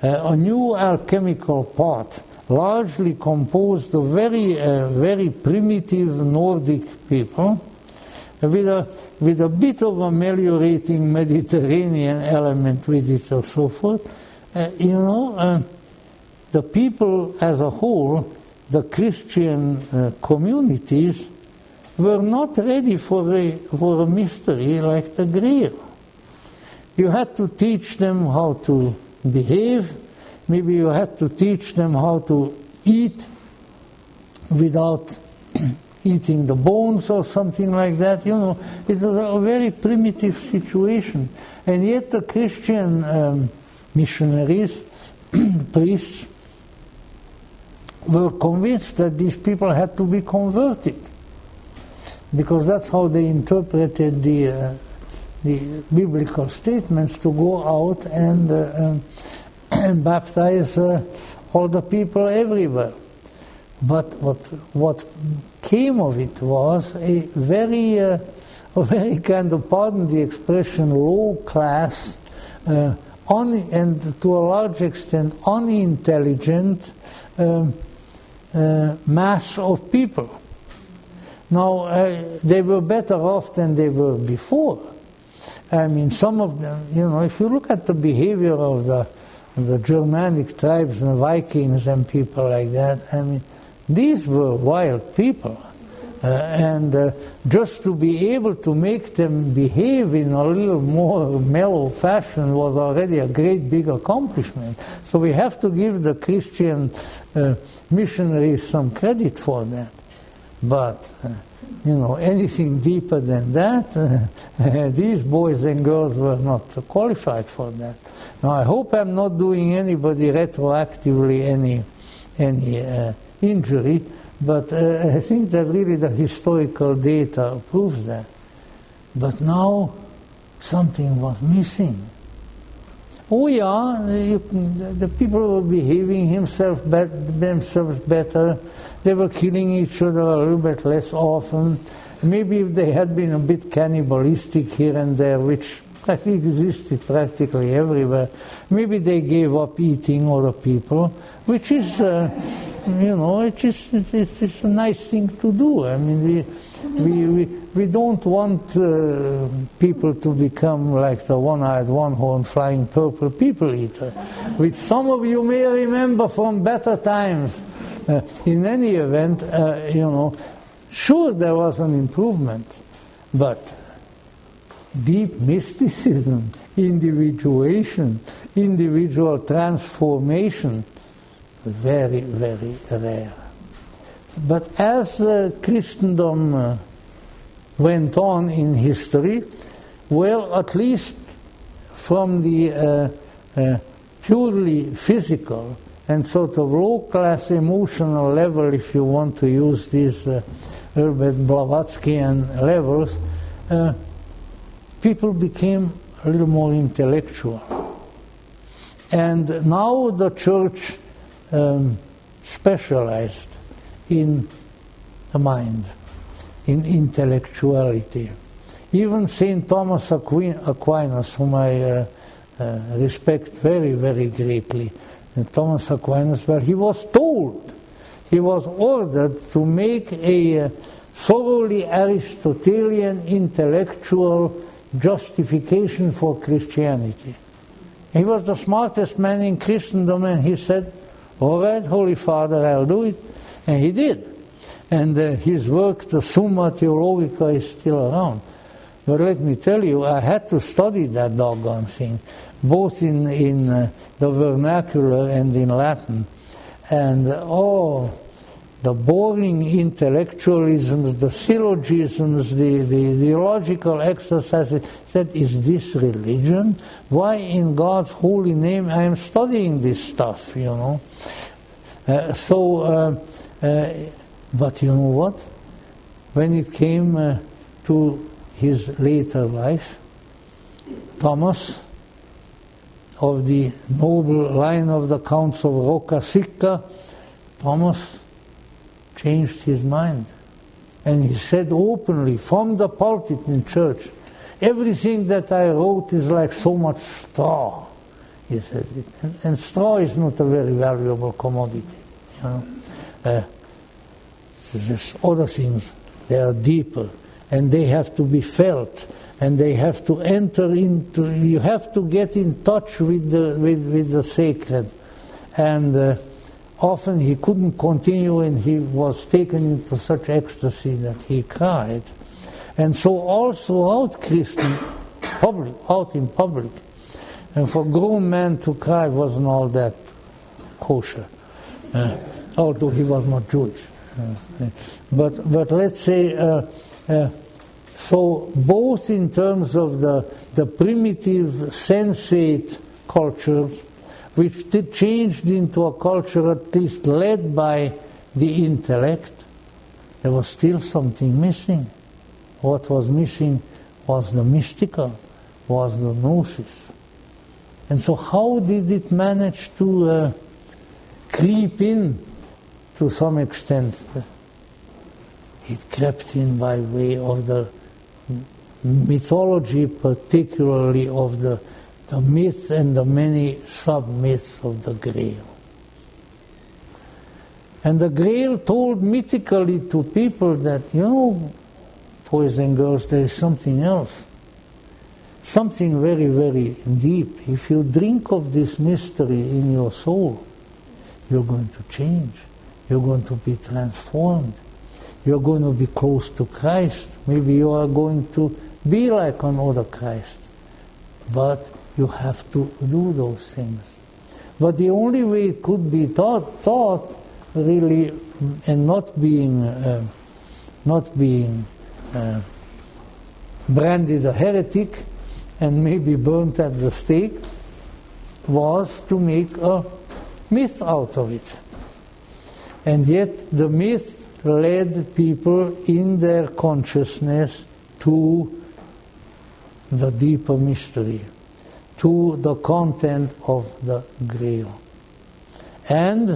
a new alchemical pot, largely composed of very primitive Nordic people, with a bit of ameliorating Mediterranean element with it or so forth. The people as a whole, the Christian communities, were not ready for a mystery like the Grail. You had to teach them how to behave. Maybe you had to teach them how to eat without eating the bones or something like that. It was a very primitive situation. And yet the Christian missionaries, priests, were convinced that these people had to be converted, because that's how they interpreted the biblical statements, to go out and baptize all the people everywhere. But what came of it was a very kind of, pardon the expression, low class, and to a large extent unintelligent mass of people. Now, they were better off than they were before. I mean, some of them, if you look at the behavior of the Germanic tribes and Vikings and people like that, I mean, these were wild people. And just to be able to make them behave in a little more mellow fashion was already a great big accomplishment. So we have to give the Christian missionaries some credit for that. But, anything deeper than that, these boys and girls were not qualified for that. Now, I hope I'm not doing anybody retroactively any injury, but I think that really the historical data proves that. But now something was missing. Oh yeah, the people were behaving themselves better. They were killing each other a little bit less often. Maybe if they had been a bit cannibalistic here and there, which existed practically everywhere, maybe they gave up eating other people, which is, it's a nice thing to do. I mean, we don't want people to become like the one-eyed, one-horned, flying purple people eater, which some of you may remember from better times. In any event, sure there was an improvement, but deep mysticism, individuation, individual transformation, very, very rare. But as Christendom went on in history, well, at least from the purely physical and sort of low-class emotional level, if you want to use these little bit Blavatskyan levels, people became a little more intellectual. And now the church specialized in the mind, in intellectuality. Even St. Thomas Aquinas, whom I respect very, very greatly, and Thomas Aquinas, well, he was told, he was ordered to make a thoroughly Aristotelian intellectual justification for Christianity. He was the smartest man in Christendom, and he said, all right, Holy Father, I'll do it. And he did. And his work, the Summa Theologica, is still around. But let me tell you, I had to study that doggone thing, both in the vernacular and in Latin. And the boring intellectualisms, the syllogisms, the logical exercises, said, is this religion? Why in God's holy name I am studying this stuff, But you know what? when it came to his later life, Thomas, of the noble line of the Counts of Roccasecca, Thomas changed his mind. And he said openly, from the pulpit in church, everything that I wrote is like so much straw, he said. And straw is not a very valuable commodity. There's other things, they are deeper, and they have to be felt, and they have to enter into, you have to get in touch with the sacred. And often he couldn't continue, and he was taken into such ecstasy that he cried. And so also out in public. And for grown men to cry wasn't all that kosher, although he was not Jewish. But let's say, so both in terms of the primitive sensate cultures, which changed into a culture at least led by the intellect, there was still something missing. What was missing was the mystical, was the Gnosis. And so how did it manage to creep in to some extent? It crept in by way of the mythology, particularly of the myth and the many sub-myths of the Grail. And the Grail told mythically to people that, boys and girls, there is something else. Something very, very deep. If you drink of this mystery in your soul, you're going to change. You're going to be transformed. You're going to be close to Christ. Maybe you are going to be like another Christ. But you have to do those things. But the only way it could be taught really, and not being branded a heretic and maybe burnt at the stake, was to make a myth out of it. And yet the myth led people in their consciousness to the deeper mystery, to the content of the Grail. And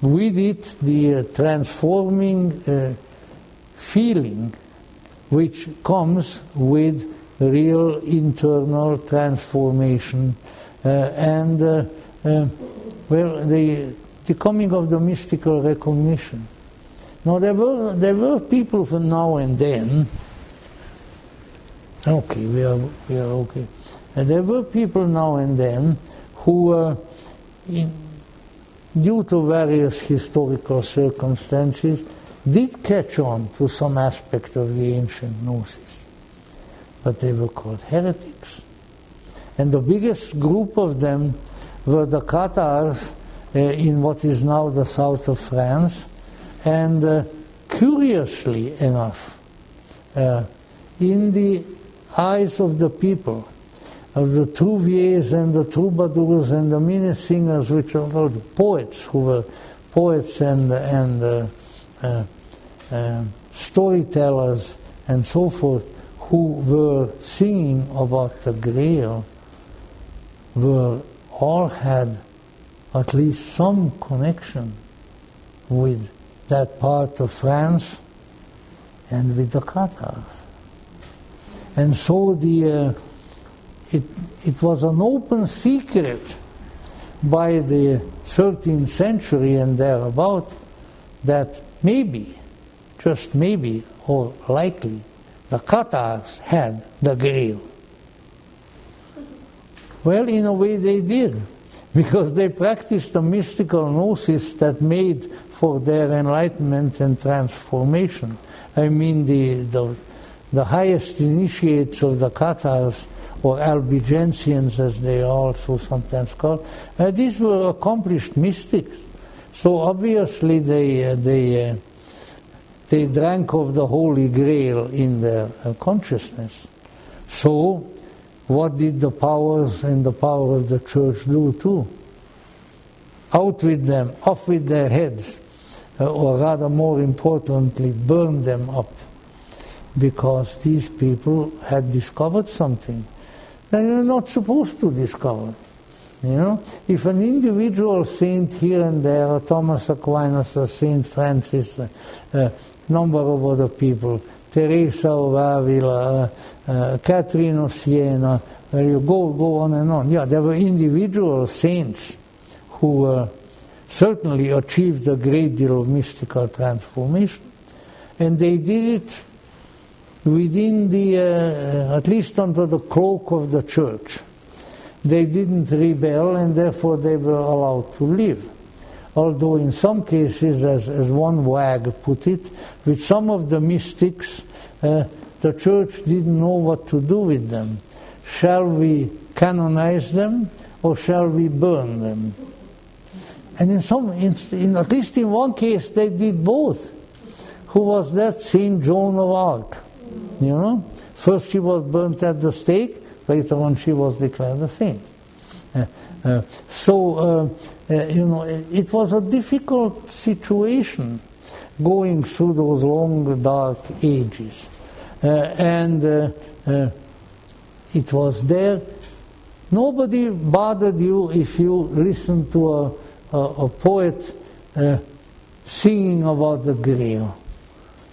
with it, the transforming feeling which comes with real internal transformation and the coming of the mystical recognition. Now there were people from now and then. Okay, we are okay. And there were people now and then who, due to various historical circumstances, did catch on to some aspect of the ancient Gnosis. But they were called heretics. And the biggest group of them were the Cathars in what is now the south of France. And curiously enough, in the eyes of the people, of the trouviers and the troubadours and the many singers, which are called poets, who were poets and storytellers and so forth, who were singing about the Grail, all had at least some connection with that part of France and with the Cathars. And so it was an open secret by the 13th century and thereabout that maybe, just maybe, or likely, the Cathars had the Grail. Well, in a way they did, because they practiced a mystical Gnosis that made for their enlightenment and transformation. I mean, the highest initiates of the Cathars, or Albigensians as they are also sometimes called, these were accomplished mystics. So obviously they drank of the Holy Grail in their consciousness. So what did the powers and the power of the church do too? Out with them, off with their heads, or rather more importantly, burn them up. because these people had discovered something that you're not supposed to discover. You know, if an individual saint here and there, Thomas Aquinas, Saint Francis, number of other people, Teresa of Avila, Catherine of Siena, you go on and on. Yeah, there were individual saints who certainly achieved a great deal of mystical transformation, and they did it within the, at least under the cloak of the church. They didn't rebel, and therefore they were allowed to live. Although in some cases, as one wag put it, with some of the mystics, the church didn't know what to do with them. Shall we canonize them, or shall we burn them? And at least in one case, they did both. Who was that? Saint Joan of Arc. You know, first she was burnt at the stake. Later on, she was declared a saint. You know, it was a difficult situation going through those long, dark ages. It was there. Nobody bothered you if you listened to a poet singing about the Grail.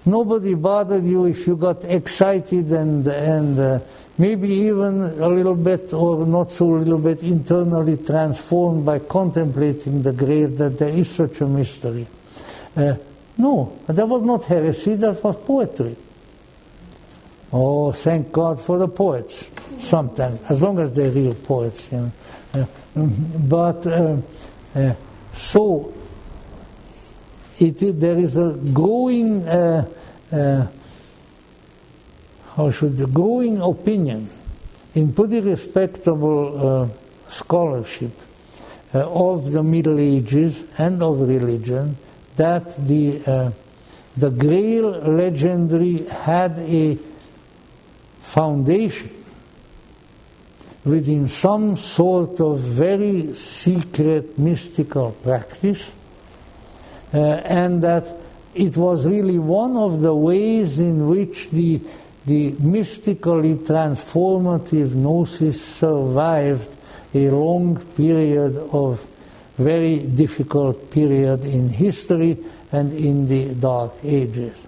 Nobody bothered you if you got excited and maybe even a little bit, or not so little bit, internally transformed by contemplating the Grail, that there is such a mystery. No, that was not heresy, that was poetry. Oh, thank God for the poets, sometimes, as long as they're real poets. You know. So, there is a growing growing opinion in pretty respectable scholarship of the Middle Ages and of religion that the Grail legendary had a foundation within some sort of very secret mystical practice, and that it was really one of the ways in which the mystically transformative Gnosis survived a long period of very difficult period in history and in the Dark Ages.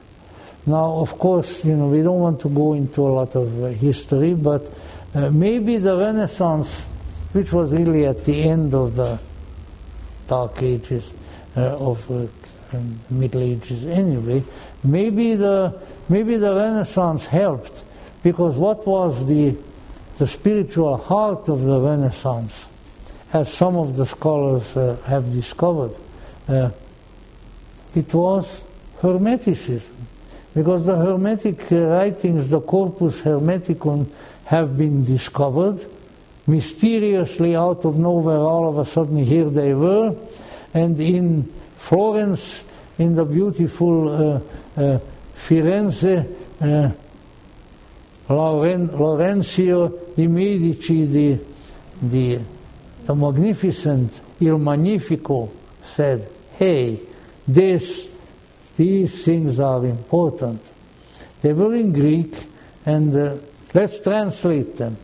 Now, of course, you know, we don't want to go into a lot of history, but maybe the Renaissance, which was really at the end of the Dark Ages, of Middle Ages anyway, maybe the Renaissance helped, because what was the spiritual heart of the Renaissance, as some of the scholars have discovered? It was Hermeticism, because the Hermetic writings, the Corpus Hermeticum, have been discovered mysteriously out of nowhere. All of a sudden, here they were, and in Florence, in the beautiful Firenze, Lorenzo di Medici, the magnificent Il Magnifico, said, "Hey, these things are important." They were in Greek, and let's translate them.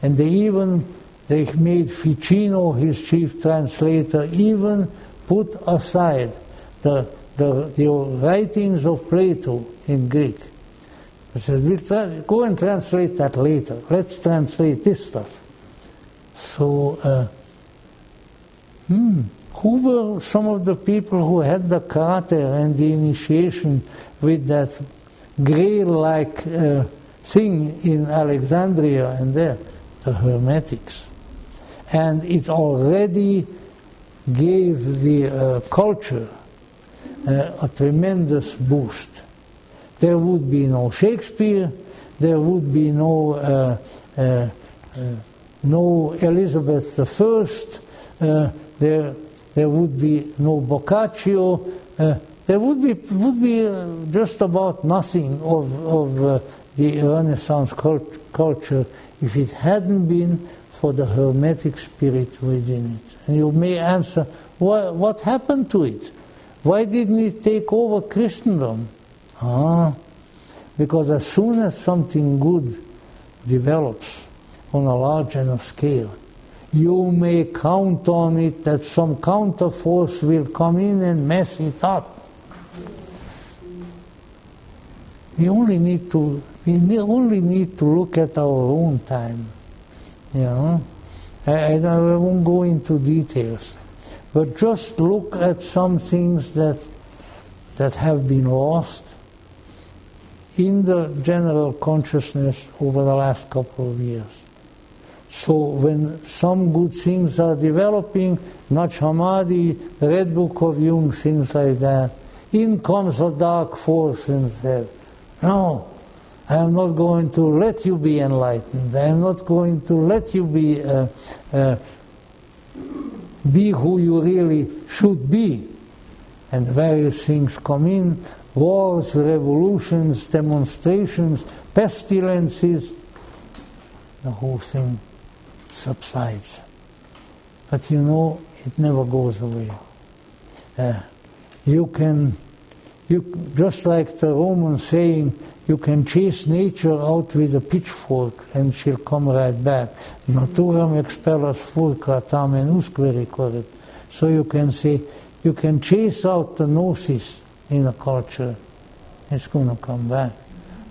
And they made Ficino, his chief translator, even put aside the writings of Plato in Greek. He said, "We'll go and translate that later. Let's translate this stuff." So, who were some of the people who had the karate and the initiation with that Grail-like thing in Alexandria and there? The Hermetics. And it already gave the culture a tremendous boost. There would be no Shakespeare, there would be no Elizabeth I, there would be no Boccaccio, there would be just about nothing of the Renaissance culture if it hadn't been for the Hermetic spirit within it. And you may answer, what happened to it? Why didn't it take over Christendom? Because as soon as something good develops on a large enough scale, you may count on it that some counterforce will come in and mess it up. We only need to look at our own time, you know. I won't go into details, but just look at some things that have been lost in the general consciousness over the last couple of years. So when some good things are developing, Nag Hammadi, the Red Book of Jung, things like that, in comes a dark force and says, no, I am not going to let you be enlightened. I am not going to let you be who you really should be. And various things come in, wars, revolutions, demonstrations, pestilences, the whole thing subsides. But you know, it never goes away. Just like the Roman saying, you can chase nature out with a pitchfork and she'll come right back. Naturam expellas furca tamen usque recorret. So you can say, you can chase out the Gnosis in a culture, it's going to come back.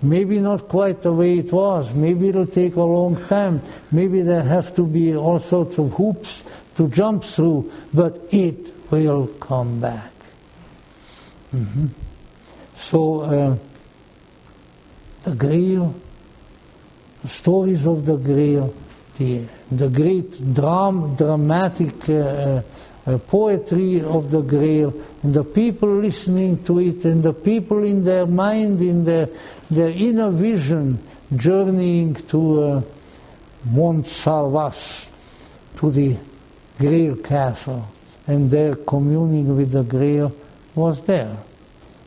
Maybe not quite the way it was, maybe it'll take a long time, maybe there have to be all sorts of hoops to jump through, but it will come back. Mm-hmm. So the Grail, the stories of the Grail, the great dramatic poetry of the Grail, and the people listening to it, and the people in their mind, in their inner vision, journeying to Mont Salvas, to the Grail castle, and there communing with the Grail, was there.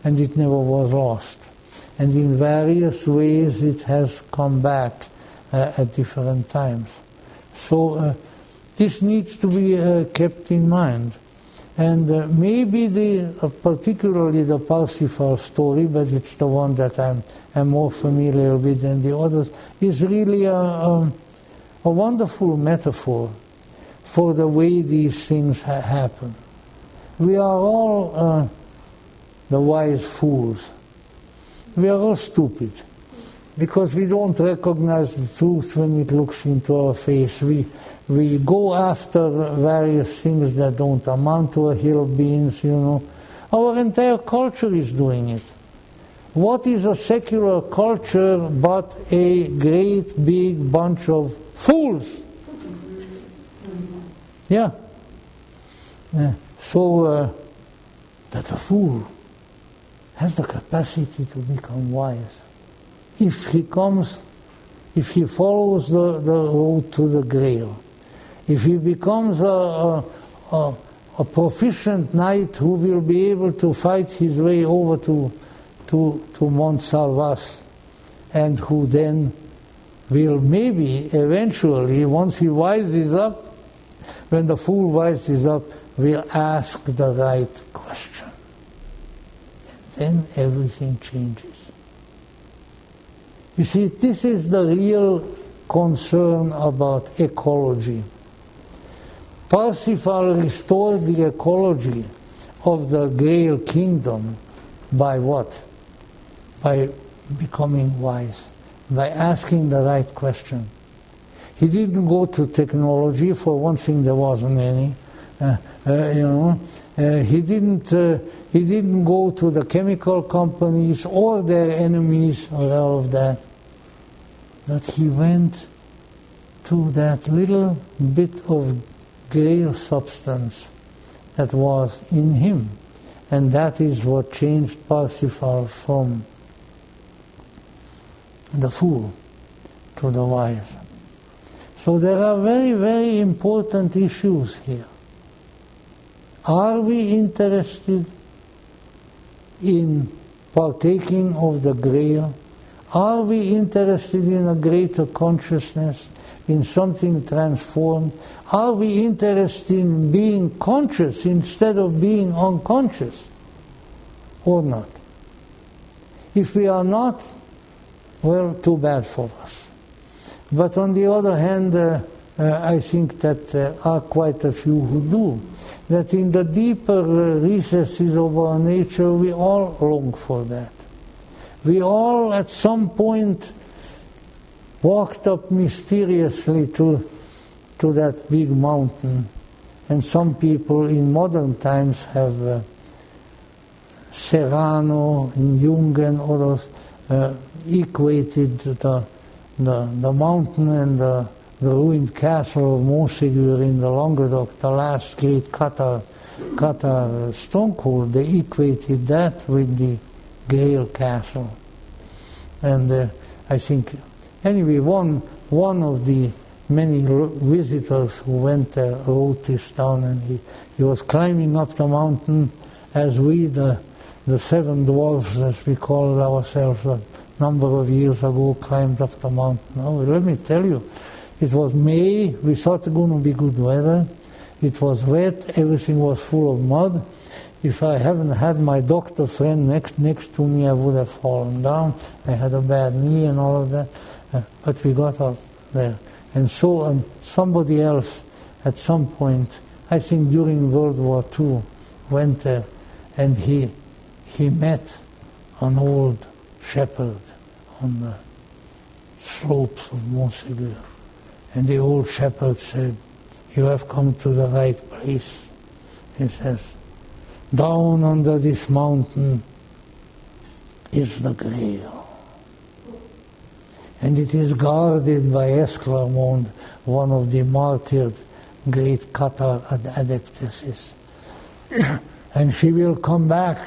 And it never was lost. And in various ways it has come back at different times. So this needs to be kept in mind. And maybe particularly the Parsifal story, but it's the one that I'm more familiar with than the others, is really a wonderful metaphor for the way these things happen. We are all the wise fools. We are all stupid because we don't recognize the truth when it looks into our face. We go after various things that don't amount to a hill of beans, you know. Our entire culture is doing it. What is a secular culture but a great big bunch of fools? Yeah. So that a fool has the capacity to become wise. If he follows the road to the Grail, if he becomes a proficient knight who will be able to fight his way over to Mont Salvas, and who then will maybe eventually, once he wises up, when the fool wises up, will ask the right question. Then everything changes. You see, this is the real concern about ecology. Parsifal restored the ecology of the Grail kingdom by what? By becoming wise, by asking the right question. He didn't go to technology. For one thing, there wasn't any. He didn't go to the chemical companies or their enemies or all of that. But he went to that little bit of Grail substance that was in him. And that is what changed Parsifal from the fool to the wise. So there are very, very important issues here. Are we interested in partaking of the Grail? Are we interested in a greater consciousness, in something transformed? Are we interested in being conscious instead of being unconscious? Or not? If we are not, Well, too bad for us. But on the other hand, I think that there are quite a few who do. That in the deeper recesses of our nature, we all long for that. We all at some point walked up mysteriously to that big mountain. And some people in modern times have Serrano, Jung and others equated the mountain and the ruined castle of Montségur in the Languedoc, the last great Cathar stronghold. They equated that with the Grail castle. And I think, anyway, one of the many visitors who went there wrote this down, and he was climbing up the mountain as we, the seven dwarfs, as we called ourselves a number of years ago, climbed up the mountain. Oh, let me tell you, it was May, we thought it was going to be good weather. It was wet, everything was full of mud. If I hadn't had my doctor friend next to me, I would have fallen down. I had a bad knee and all of that, but we got up there. And so somebody else at some point, I think during World War II, went there, and he met an old shepherd on the slopes of Montségur. And the old shepherd said, "You have come to the right place." He says, "Down under this mountain is the Grail. And it is guarded by Esclarmonde, one of the martyred great Cathar adeptesses. And she will come back,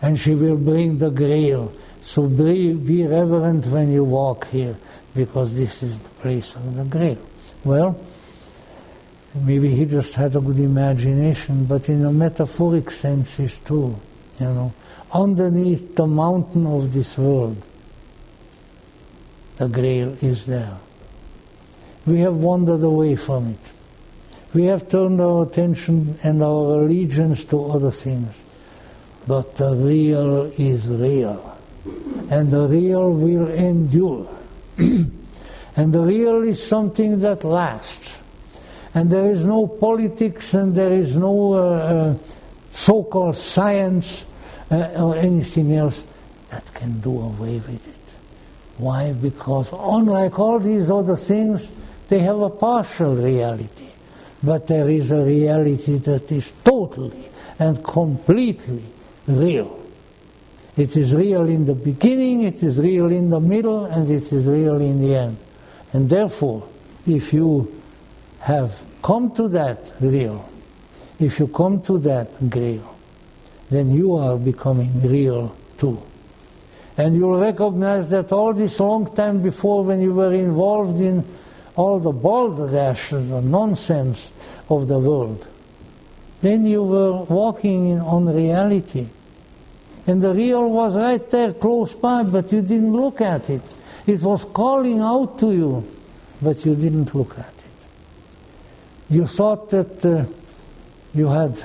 and she will bring the Grail. So be reverent when you walk here, because this is the place of the Grail." Well, maybe he just had a good imagination, but in a metaphoric sense it's true. Underneath the mountain of this world, the Grail is there. We have wandered away from it. We have turned our attention and our allegiance to other things. But the real is real. And the real will endure. And the real is something that lasts. And there is no politics, and there is no so-called science or anything else that can do away with it. Why? Because unlike all these other things, they have a partial reality. But there is a reality that is totally and completely real. It is real in the beginning, it is real in the middle, and it is real in the end. And therefore, if you have come to that real, if you come to that Grail, then you are becoming real too. And you'll recognize that all this long time before, when you were involved in all the balderdash and the nonsense of the world, then you were walking in unreality. And the real was right there close by, but you didn't look at it. It was calling out to you, but you didn't look at it. You thought that you had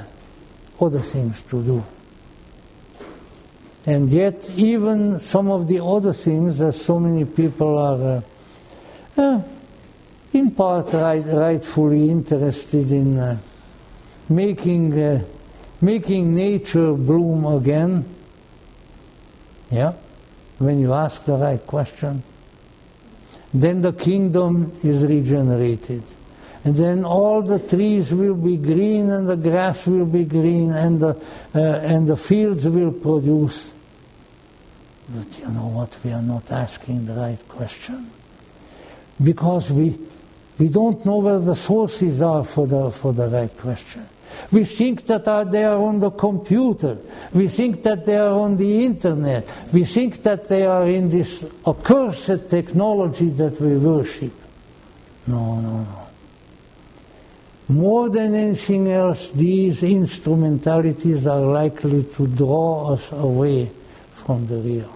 other things to do. And yet, even some of the other things, as so many people are in part rightfully interested in making nature bloom again. Yeah, when you ask the right question, then the kingdom is regenerated. And then all the trees will be green, and the grass will be green, and the fields will produce. But you know what? We are not asking the right question. Because we don't know where the sources are for the right question. We think that they are on the computer. We think that they are on the internet. We think that they are in this accursed technology that we worship. No. More than anything else, these instrumentalities are likely to draw us away from the real.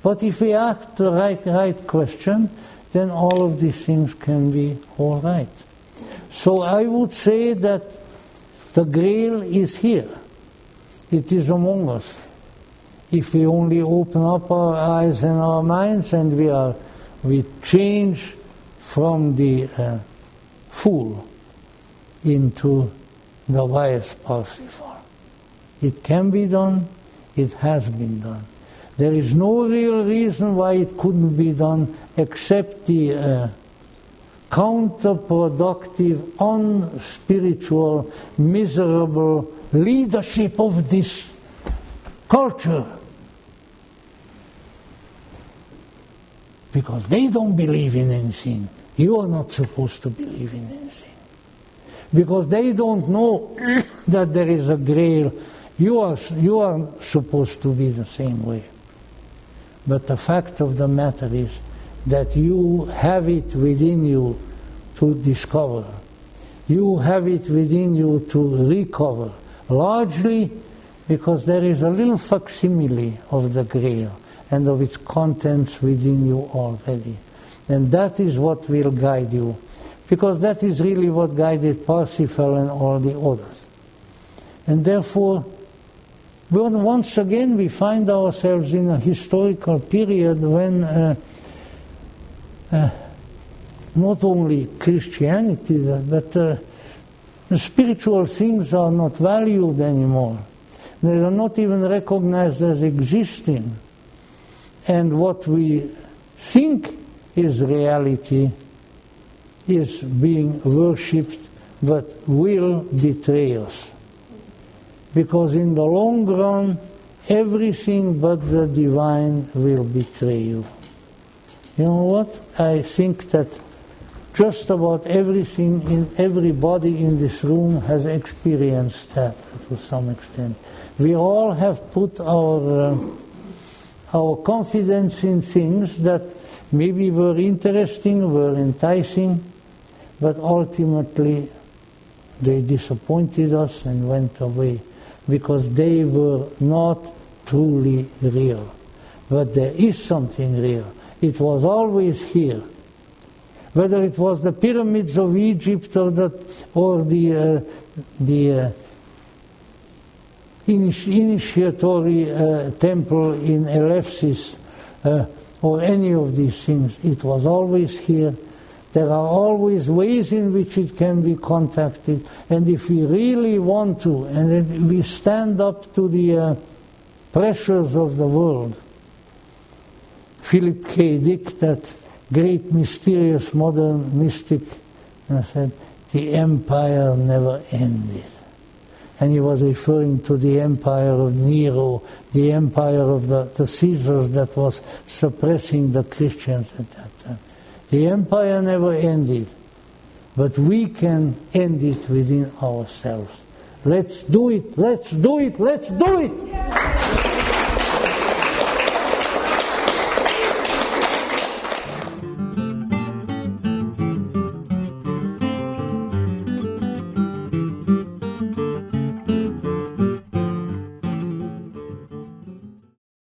But if we ask the right question, then all of these things can be all right. So I would say that the Grail is here. It is among us. if we only open up our eyes and our minds and we change from the fool into the wise Parsifal. It can be done, it has been done. There is no real reason why it couldn't be done except the counterproductive, unspiritual, miserable leadership of this culture. Because they don't believe in anything. You are not supposed to believe in anything. Because they don't know that there is a Grail. You are supposed to be the same way. But the fact of the matter is that you have it within you to discover. You have it within you to recover. Largely because there is a little facsimile of the Grail and of its contents within you already. And that is what will guide you. Because that is really what guided Parsifal and all the others. And therefore, once again we find ourselves in a historical period when not only Christianity, but the spiritual things are not valued anymore. They are not even recognized as existing. And what we think is reality is being worshipped, but will betray us. Because in the long run, everything but the divine will betray you. You know what? I think that just about everything, everybody in this room has experienced that to some extent. We all have put our confidence in things that maybe were interesting, were enticing, but ultimately they disappointed us and went away because they were not truly real. But there is something real. It was always here. Whether it was the pyramids of Egypt or the initiatory temple in Eleusis or any of these things, it was always here. There are always ways in which it can be contacted, and if we really want to, and if we stand up to the pressures of the world. Philip K. Dick, that great mysterious modern mystic, said, the empire never ended. And he was referring to the empire of Nero, the empire of the Caesars that was suppressing the Christians at that time. The empire never ended, but we can end it within ourselves. Let's do it, let's do it, let's do it!